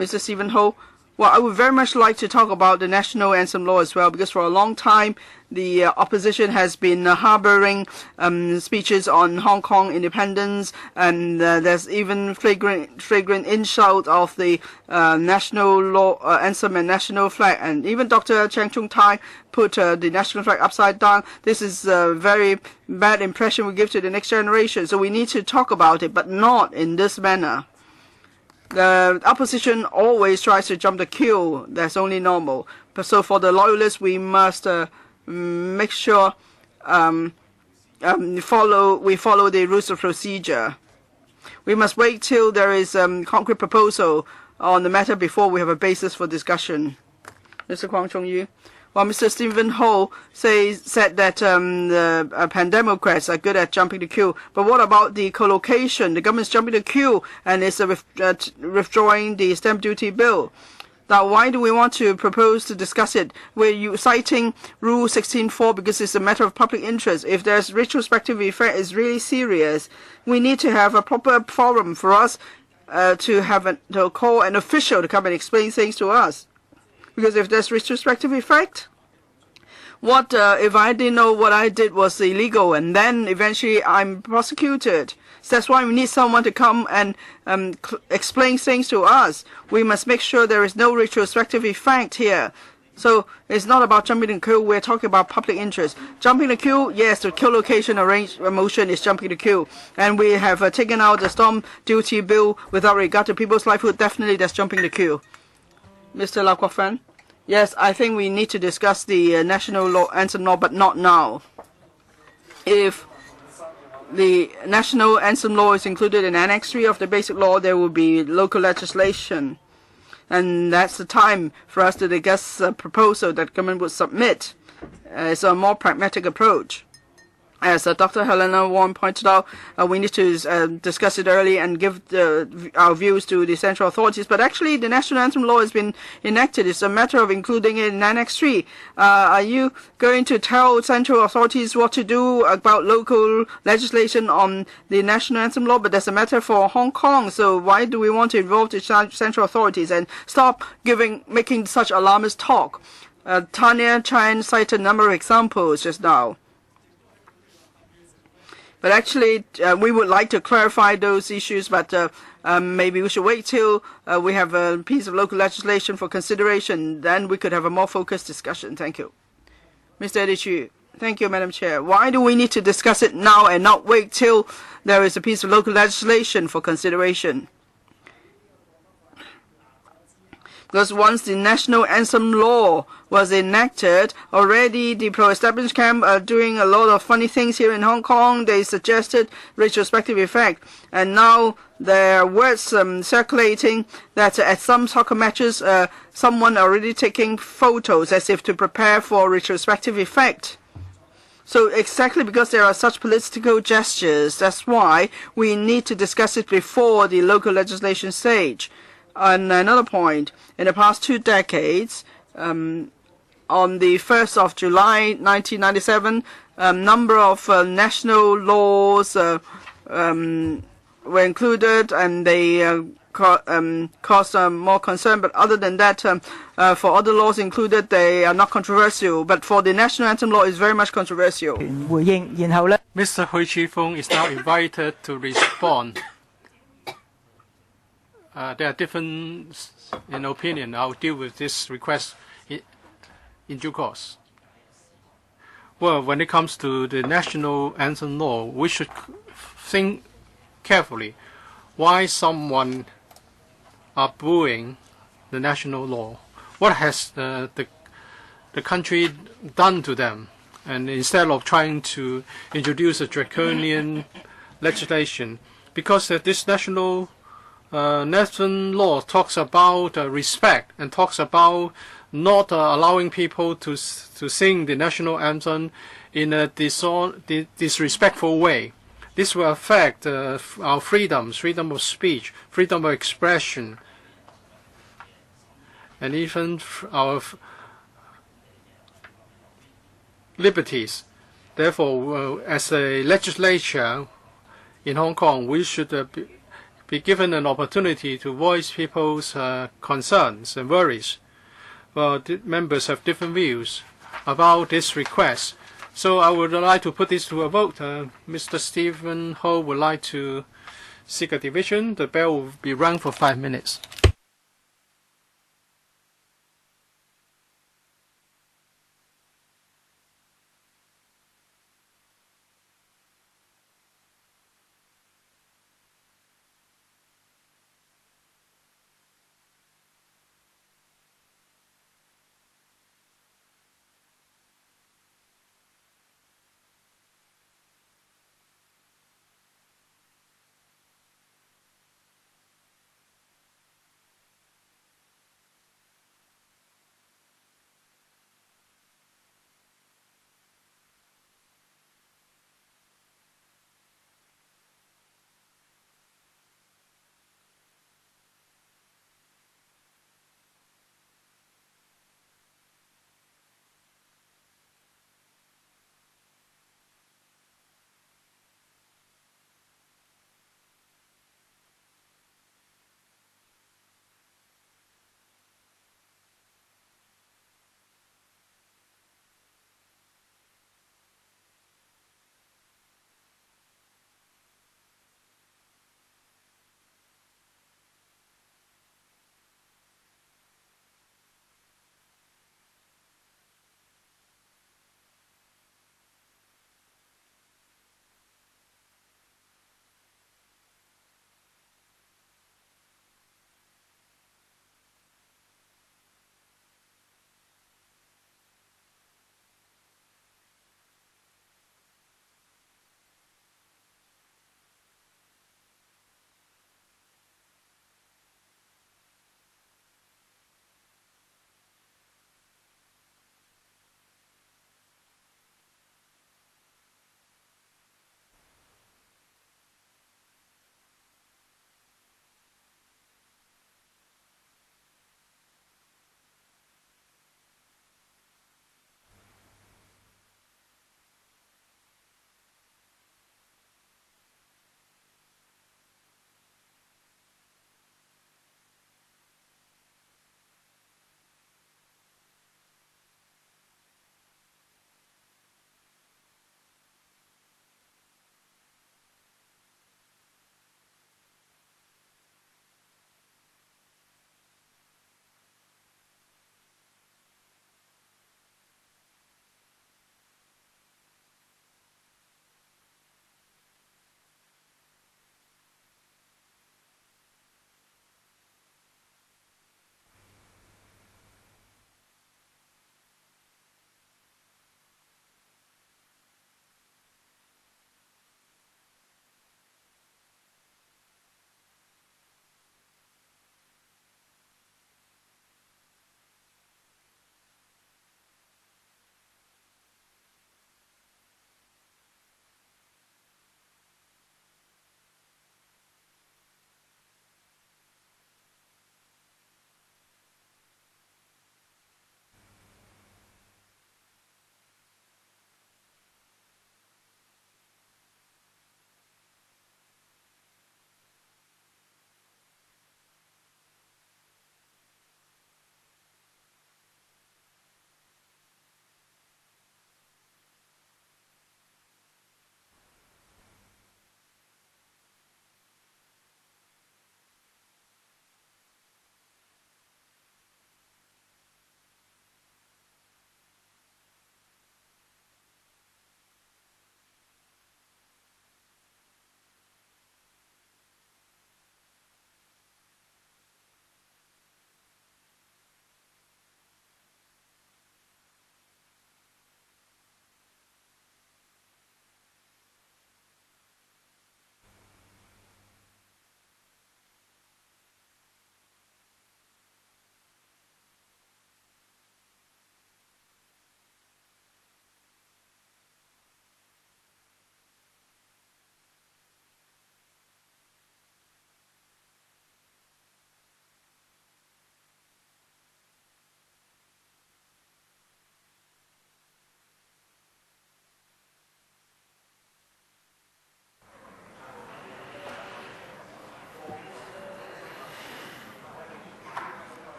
[SPEAKER 2] Mr. Stephen Ho, well, I would very much like to talk about the national anthem law as well, because for a long time the opposition has been harboring speeches on Hong Kong independence, and there's even flagrant insult of the national law anthem and national flag, and even Dr. Chang Chung Tai put the national flag upside down. This is a very bad impression we give to the next generation. So we need to talk about it, but not in this manner. The opposition always tries to jump the queue. That's only normal. But so for the loyalists, we must make sure we follow the rules of procedure. We must wait till there is concrete proposal on the matter before we have a basis for discussion. Mr. Kwang Chung-yu. Well, Mr. Stephen Ho said that the pan-Democrats are good at jumping the queue. But what about the co-location? The government's jumping the queue and is withdrawing the stamp duty bill. Now, why do we want to propose to discuss it? We're citing Rule 16.4 because it's a matter of public interest. If there's retrospective effect, it's really serious. We need to have a proper forum for us to call an official to come and explain things to us. Because if there's retrospective effect, what if I didn't know what I did was illegal and then eventually I'm prosecuted? So that's why we need someone to come and explain things to us. We must make sure there is no retrospective effect here. So it's not about jumping the queue. We're talking about public interest. Jumping the queue, yes, the co-location motion is jumping the queue. And we have taken out the stamp duty bill without regard to people's livelihood. Definitely that's jumping the queue. Mr. Lau Kwok-fan? Yes, I think we need to discuss the national law anthem law, but not now. If the national anthem law is included in Annex 3 of the Basic Law, there will be local legislation. And that's the time for us to discuss a proposal that government would submit. It's a more pragmatic approach. As Dr. Helena Wong pointed out, we need to discuss it early and give our views to the central authorities. But actually, the national anthem law has been enacted. It's a matter of including it in Annex 3. Are you going to tell central authorities what to do about local legislation on the national anthem law? But that's a matter for Hong Kong. So why do we want to involve the central authorities and stop making such alarmist talk? Tanya Chan cited a number of examples just now. But actually, we would like to clarify those issues, but maybe we should wait till we have a piece of local legislation for consideration. Then we could have a more focused discussion. Thank you. Mr. Eddie Chu. Thank you, Madam Chair. Why do we need to discuss it now and not wait till there is a piece of local legislation for consideration? Because once the national anthem law was enacted, already the pro-establishment camp are doing a lot of funny things here in Hong Kong. They suggested retrospective effect. And now there are words circulating that at some soccer matches, someone already taking photos as if to prepare for retrospective effect. So exactly because there are such political gestures, that's why we need to discuss it before the local legislation stage. And another point, in the past 2 decades, on the 1st of July 1997, number of national laws were included, and they caused more concern. But other than that, for other laws included, they are not controversial. But for the national anthem law, it's very much controversial.
[SPEAKER 3] Mr. Hui Chi-fung is now invited to respond. There are different in opinion. I'll deal with this request in due course. Well, when it comes to the national anthem law, we should think carefully why someone are booing the national law. What has the country done to them? And instead of trying to introduce a draconian legislation, because this national law talks about respect and talks about not allowing people to sing the national anthem in a disrespectful way. This will affect our freedoms, freedom of speech, freedom of expression, and even our liberties. Therefore, as a legislature in Hong Kong, we should be given an opportunity to voice people's concerns and worries. Well, the members have different views about this request. So I would like to put this to a vote. Mr. Stephen Ho would like to seek a division. The bell will be rung for 5 minutes.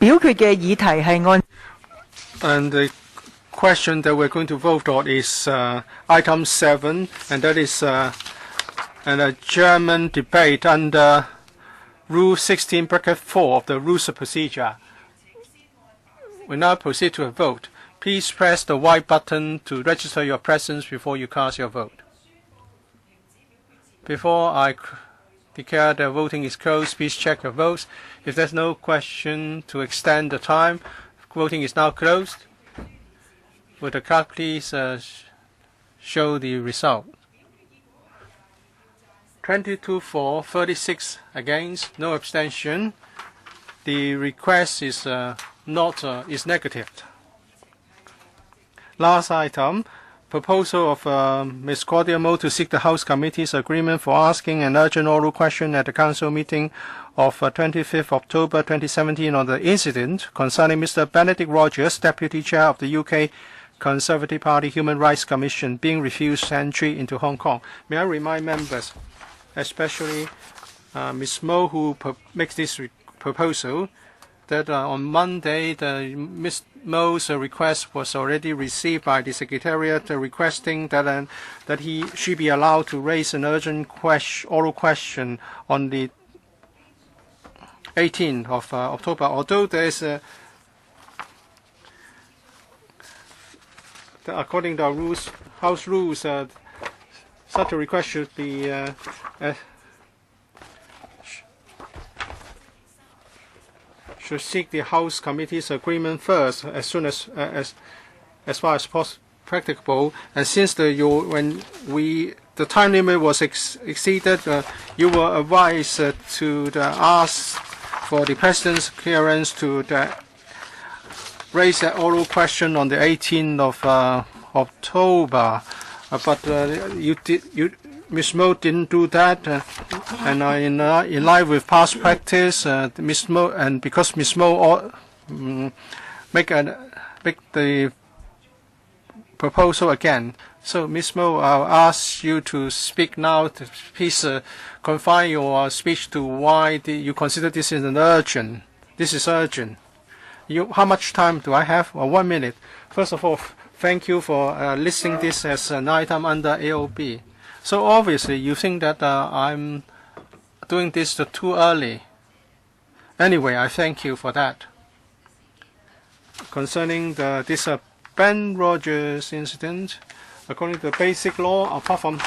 [SPEAKER 1] 表決嘅議題係按
[SPEAKER 3] And the question that we're going to vote on is item 7, and that is a German debate under Rule 16, bracket 4 of the Rules of Procedure. We now proceed to a vote. Please press the white button to register your presence before you cast your vote. Before I declare the voting is closed, please check your votes. If there's no question to extend the time, voting is now closed. Would the clerk please show the result? 22 for, 36 against, no abstention. The request is is negative. Last item, proposal of Ms. Claudia Mo to seek the House Committee's agreement for asking an urgent oral question at the Council meeting of 25th October 2017 on the incident concerning Mr. Benedict Rogers, Deputy Chair of the UK Conservative Party Human Rights Commission, being refused entry into Hong Kong. May I remind members, especially Ms. Mo, who makes this proposal, that on Monday, Ms. Mo's request was already received by the Secretariat, requesting that she be allowed to raise an urgent oral question on the 18th of October. Although there is according to our rules, House rules, such a request should be should seek the House Committee's agreement first, as soon as far as practicable. And since the time limit was exceeded, you were advised to ask for the President's clearance to raise that oral question on the 18th of October. But Ms. Mo didn't do that, and in line with past practice, Ms. Mo, and because Ms. Mo make the proposal again, so Ms. Mo, I'll ask you to speak now. Please confine your speech to why you consider this is urgent. This is urgent. How much time do I have? 1 minute. First of all, thank you for listing this as an item under AOB. So obviously, you think that I'm doing this too early. Anyway, I thank you for that. Concerning this Ben Rogers incident, according to the basic law, apart from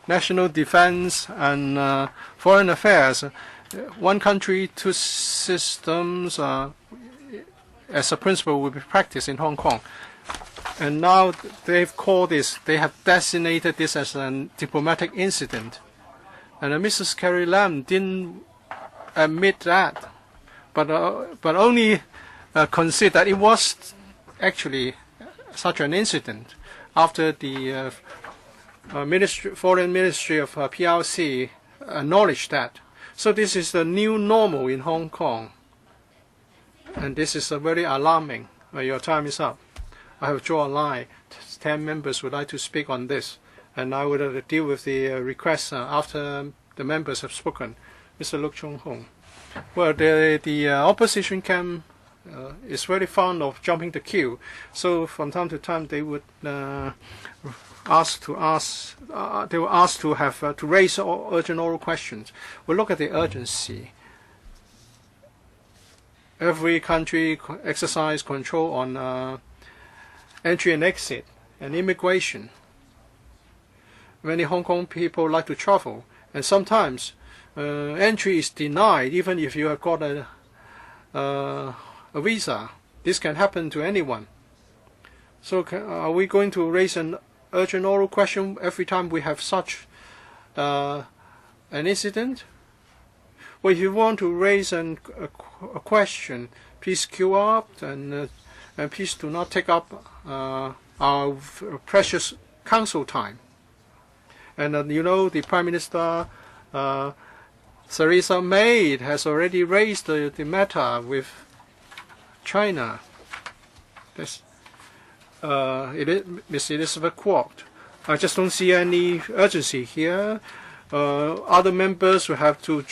[SPEAKER 3] national defense and foreign affairs, one country, two systems as a principle will be practiced in Hong Kong. And now they have designated this as a diplomatic incident. And Mrs. Carrie Lam didn't admit that, but only concede that it was actually such an incident after the Foreign Ministry of PRC acknowledged that. So this is the new normal in Hong Kong. And this is very alarming. Your time is up. I have drawn a line. 10 members would like to speak on this, and I will deal with the requests after the members have spoken. Mr. Luk Chung Hong. Well, the opposition camp is very fond of jumping the queue, so from time to time they would ask to raise urgent oral questions. We look at the urgency. Every country exercise control on entry and exit and immigration. Many Hong Kong people like to travel, and sometimes entry is denied even if you have got a visa. This can happen to anyone. So are we going to raise an urgent oral question every time we have such an incident? Well, if you want to raise a question, please queue up and please do not take up our precious council time. And you know, the Prime Minister Theresa May has already raised the matter with China. Ms. Elizabeth Kwok. I just don't see any urgency here. Other members will have to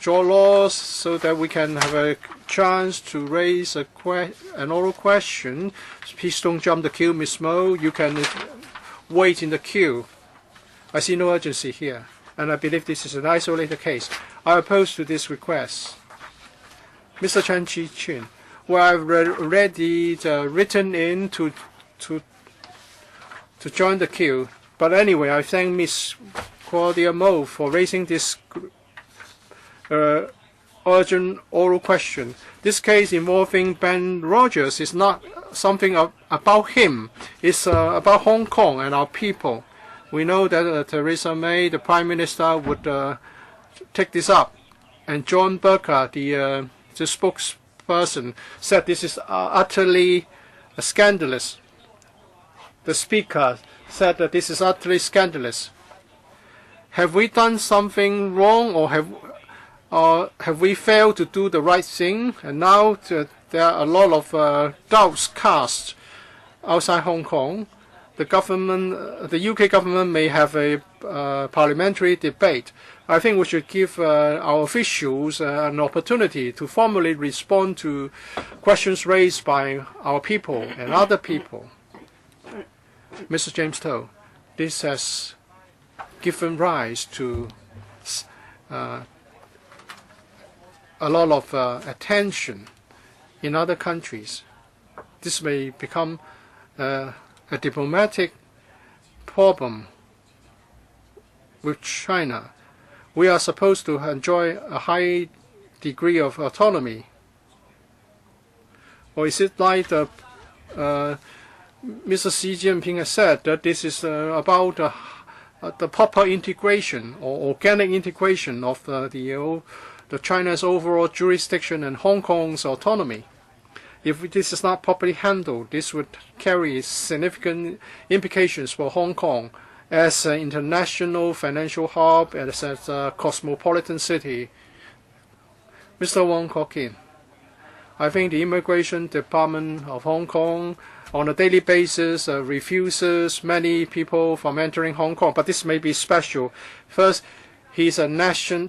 [SPEAKER 3] draw laws so that we can have a chance to raise an oral question. Please don't jump the queue, Ms. Mo. You can wait in the queue. I see no urgency here, and I believe this is an isolated case. I oppose to this request. Mr. Chan Chi-chin, well, I've already written in to join the queue. But anyway, I thank Ms. Claudia Mo for raising this urgent oral question. This case involving Ben Rogers is not something about him. It's about Hong Kong and our people. We know that Theresa May, the Prime Minister, would take this up. And John Burker, the spokesperson, said this is utterly scandalous. The Speaker said that this is utterly scandalous. Have we done something wrong, or have we failed to do the right thing? And now there are a lot of doubts cast outside Hong Kong. The government, the UK government, may have a parliamentary debate. I think we should give our officials an opportunity to formally respond to questions raised by our people and other people. Mr. James Toh, this has given rise to a lot of attention in other countries. This may become a diplomatic problem with China. We are supposed to enjoy a high degree of autonomy. Or is it like Mr. Xi Jinping has said, that this is about the proper integration or organic integration of the China's overall jurisdiction and Hong Kong's autonomy? If this is not properly handled, this would carry significant implications for Hong Kong as an international financial hub and as a cosmopolitan city. Mr. Wong Kok-in, I think the Immigration Department of Hong Kong on a daily basis refuses many people from entering Hong Kong, but this may be special. First, he's a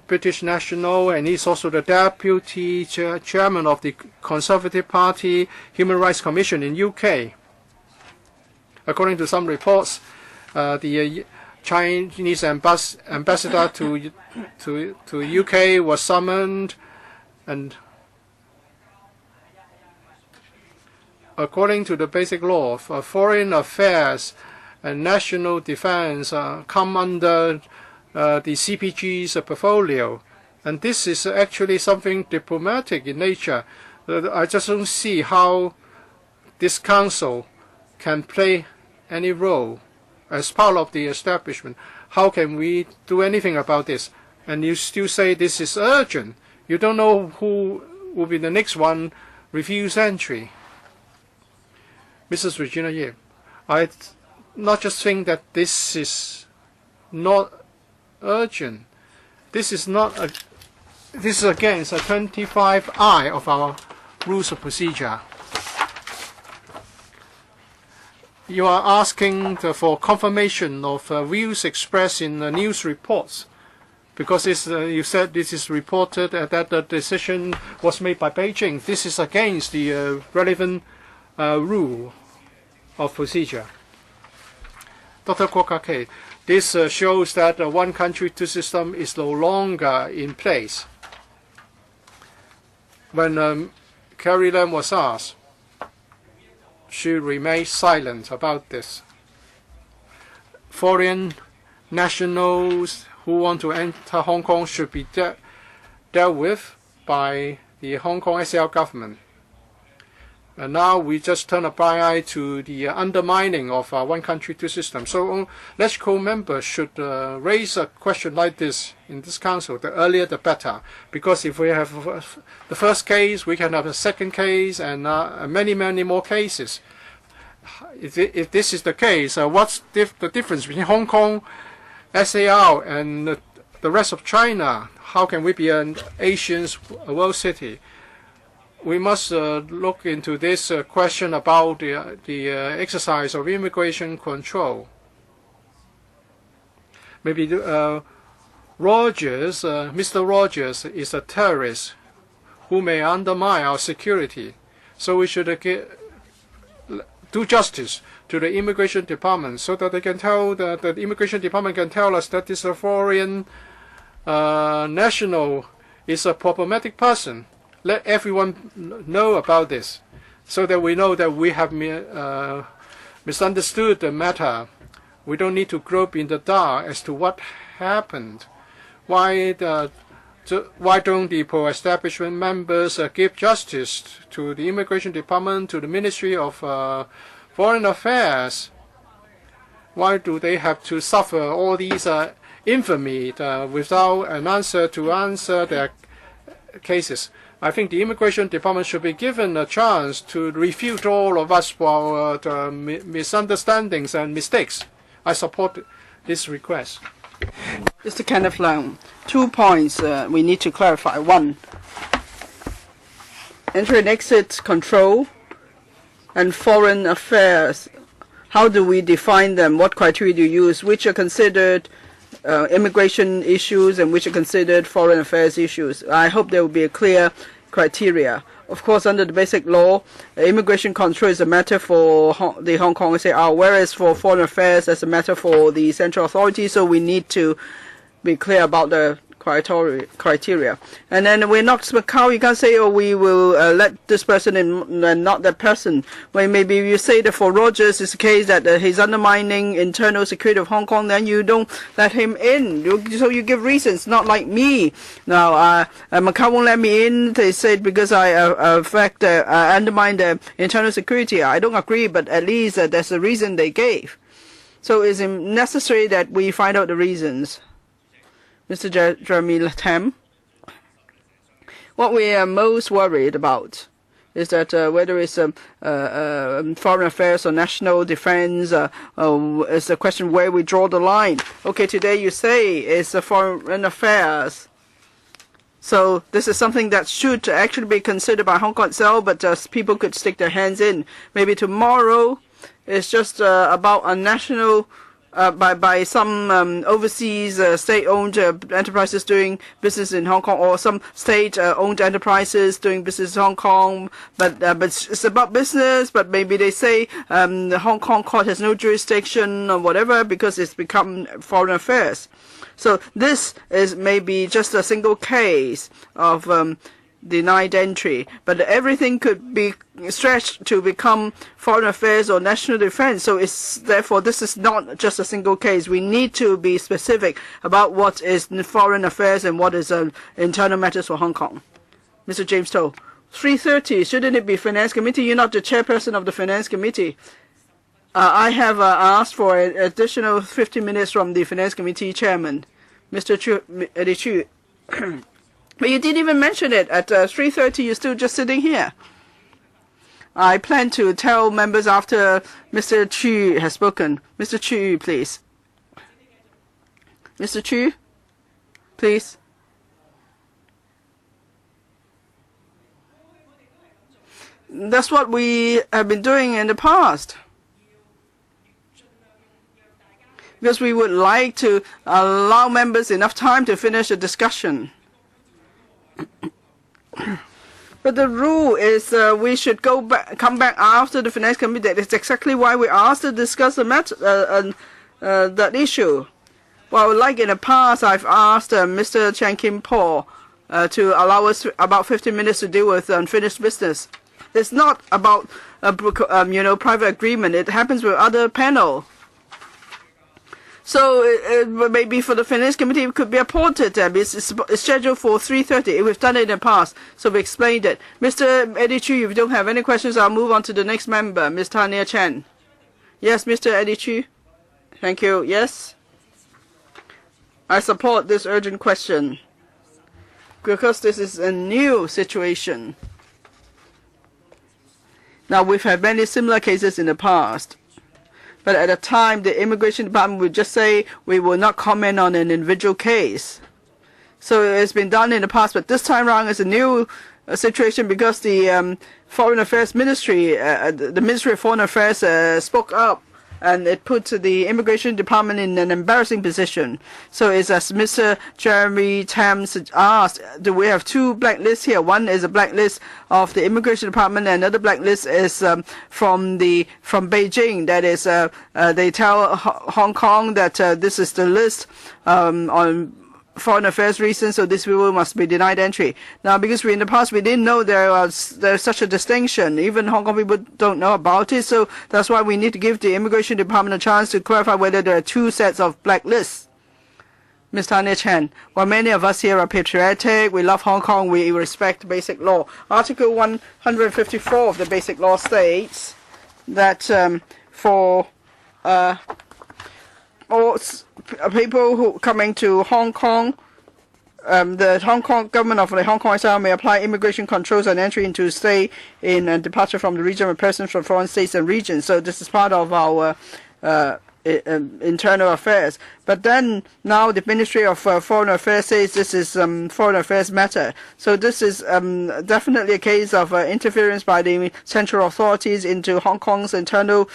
[SPEAKER 3] British national, and he's also the deputy chairman of the Conservative Party Human Rights Commission in UK. According to some reports, the Chinese ambassador to UK was summoned, and according to the basic law, foreign affairs and national defense come under the CPG's portfolio, and this is actually something diplomatic in nature. I just don't see how this council can play any role as part of the establishment. How can we do anything about this? And you still say this is urgent. You don't know who will be the next one refuse entry. Mrs. Regina Yip, I not just think that this is not urgent. This is against 25I of our rules of procedure. You are asking for confirmation of views expressed in news reports, because you said this is reported that the decision was made by Beijing. This is against the relevant rule of procedure. Dr. Kwok-Kake, this shows that one country, two system is no longer in place. When Carrie Lam was asked, she remained silent about this. Foreign nationals who want to enter Hong Kong should be dealt with by the Hong Kong SAR government. And now we just turn a blind eye to the undermining of one country, two systems. So LegCo members should raise a question like this in this council. The earlier the better. Because if we have the first case, we can have a second case and many, many more cases. If this is the case, what's the difference between Hong Kong, SAR, and the rest of China? How can we be an Asian world city? We must look into this question about the exercise of immigration control. Maybe Mr. Rogers is a terrorist who may undermine our security. So we should do justice to the immigration department so that they can tell the immigration department can tell us that this foreign national is a problematic person. Let everyone know about this so that we know that we have misunderstood the matter. We don't need to grope in the dark as to what happened. Why don't the pro-establishment members give justice to the immigration department, to the Ministry of Foreign Affairs? Why do they have to suffer all these infamy without an answer to answer their cases? I think the immigration department should be given a chance to refute all of us for our misunderstandings and mistakes. I support this request.
[SPEAKER 2] Mr. Kenneth Leung, 2 points we need to clarify. One, entry and exit control and foreign affairs. How do we define them? What criteria do you use? Which are considered immigration issues and which are considered foreign affairs issues? I hope there will be a clear criteria. Of course, under the basic law, immigration control is a matter for the Hong Kong SAR, whereas for foreign affairs, that's a matter for the central authority. So we need to be clear about the criteria. And then we're not Macau. You can't say, oh, we will let this person in and not that person. Well, maybe you say that for Rogers, it's the case that he's undermining internal security of Hong Kong, then you don't let him in. So you give reasons, not like me. Now, Macau won't let me in. They said because I undermine the internal security. I don't agree, but at least that's the reason they gave. So it's necessary that we find out the reasons. Mr. Jeremy Tam, what we are most worried about is that whether it's foreign affairs or national defense, is the question where we draw the line. Okay, today you say it's foreign affairs. So this is something that should actually be considered by Hong Kong itself, but people could stick their hands in. Maybe tomorrow it's just about a national by some overseas state-owned enterprises doing business in Hong Kong, or some state-owned enterprises doing business in Hong Kong. But it's about business. But maybe they say the Hong Kong court has no jurisdiction or whatever because it's become foreign affairs. So this is maybe just a single case of denied entry, but everything could be stretched to become foreign affairs or national defense. So therefore this is not just a single case. We need to be specific about what is foreign affairs and what is internal matters for Hong Kong. Mr. James Toh, 3:30, shouldn't it be Finance Committee? You're not the chairperson of the Finance Committee. I have asked for an additional 15 minutes from the Finance Committee chairman, Mr. Eddie Chu. But you didn't even mention it. At 3:30, you're still just sitting here. I plan to tell members after Mr. Chu has spoken. Mr. Chu, please. Mr. Chu, please. That's what we have been doing in the past. Because we would like to allow members enough time to finish the discussion. But the rule is we should come back after the Finance Committee. That's exactly why we asked to discuss the that issue. Well, like in the past, I've asked Mr. Chan Kim Paul to allow us about 15 minutes to deal with unfinished business. It's not about private agreement. It happens with other panel. So maybe for the Finance Committee, it could be appointed. It's scheduled for 3:30. We've done it in the past, so we explained it. Mr. Eddie Chu, if you don't have any questions, I'll move on to the next member, Ms. Tanya Chen. Yes, Mr. Eddie Chu. Thank you. Yes. I support this urgent question because this is a new situation. Now, we've had many similar cases in the past. But at the time, the Immigration Department would just say, we will not comment on an individual case. So it's been done in the past, but this time around it's a new situation because the Foreign Affairs Ministry, the Ministry of Foreign Affairs spoke up and it put the immigration department in an embarrassing position. So it's as Mr. Jeremy Tam asked, do we have two blacklists here? One is a blacklist of the immigration department, and another blacklist is from Beijing. That is, they tell Hong Kong that this is the list on foreign affairs reasons, so these people must be denied entry. Now, because in the past we didn't know there's such a distinction. Even Hong Kong people don't know about it, so that's why we need to give the immigration department a chance to clarify whether there are two sets of blacklists. Ms. Tanya Chen, while many of us here are patriotic, we love Hong Kong, we respect basic law. Article 154 of the basic law states that for all people who coming to Hong Kong, the Hong Kong government of the Hong Kong SAR may apply immigration controls on entry into stay in and departure from the region of persons from foreign states and regions. So this is part of our internal affairs. But then now the Ministry of Foreign Affairs says this is foreign affairs matter. So this is definitely a case of interference by the central authorities into Hong Kong's internal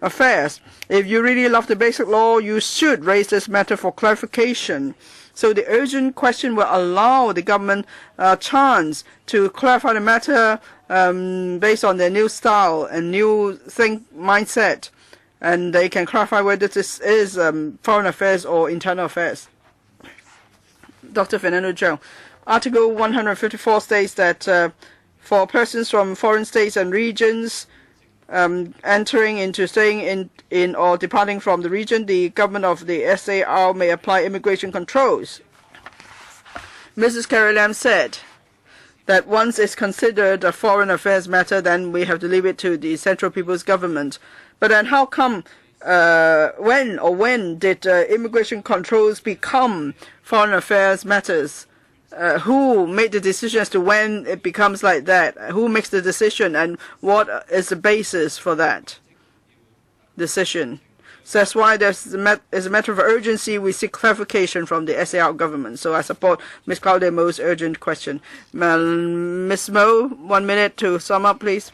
[SPEAKER 2] affairs. If you really love the basic law, you should raise this matter for clarification. So the urgent question will allow the government a chance to clarify the matter based on their new style and new mindset, and they can clarify whether this is foreign affairs or internal affairs. Dr. Fernando Zhou, Article 154 states that for persons from foreign states and regions entering into staying in or departing from the region, the government of the SAR may apply immigration controls. Mrs. Carrie Lam said that once it's considered a foreign affairs matter, then we have to leave it to the Central People's Government. But then how come, when did immigration controls become foreign affairs matters? Who made the decision as to when it becomes like that? Who makes the decision, and what is the basis for that decision? So that's why as a matter of urgency, we seek clarification from the SAR government. So I support Ms. Claudia Mo's urgent question. Ms. Mo, 1 minute to sum up, please.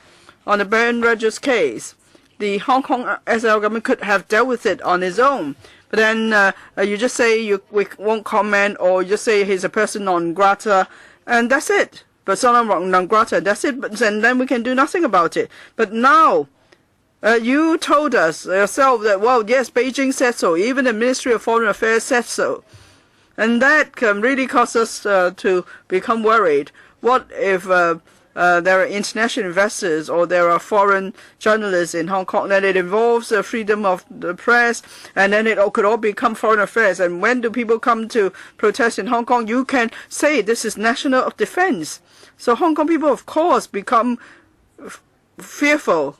[SPEAKER 2] On the Baron Rogers case, the Hong Kong SAR government could have dealt with it on its own. But then you just say we won't comment, or you just say he's a person non grata, and that's it. Persona non grata, that's it. But then we can do nothing about it. But now, you told us yourself that, well, yes, Beijing said so. Even the Ministry of Foreign Affairs said so. And that can really cause us to become worried. What if there are international investors or there are foreign journalists in Hong Kong, then it involves freedom of the press, and then it could all become foreign affairs. And when do people come to protest in Hong Kong, you can say this is national defense. So Hong Kong people, of course, become fearful.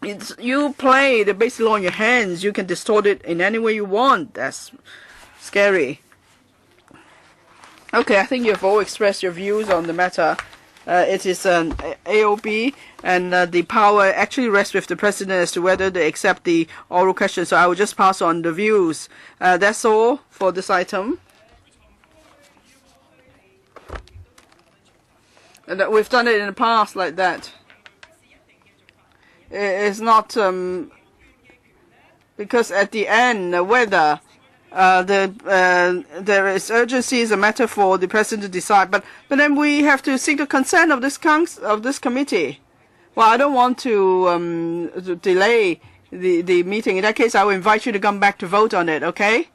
[SPEAKER 2] You play the basic law in your hands, you can distort it in any way you want. That's scary. Okay, I think you've all expressed your views on the matter. It is an AOB, and the power actually rests with the President as to whether they accept the oral question. So I will just pass on the views. That's all for this item. And that we've done it in the past like that. It's not because at the end whether there is urgency is a matter for the President to decide, but then we have to seek the consent of this committee. Well, I don't want to delay the meeting. In that case, I will invite you to come back to vote on it. Okay?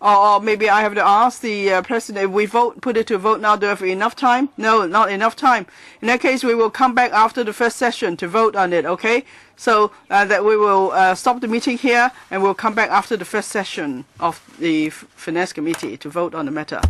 [SPEAKER 2] Or maybe I have to ask the President if we put it to vote now. Do we have enough time? No, not enough time. In that case, we will come back after the first session to vote on it. Okay? So that we will stop the meeting here, and we'll come back after the first session of the Finance Committee to vote on the matter.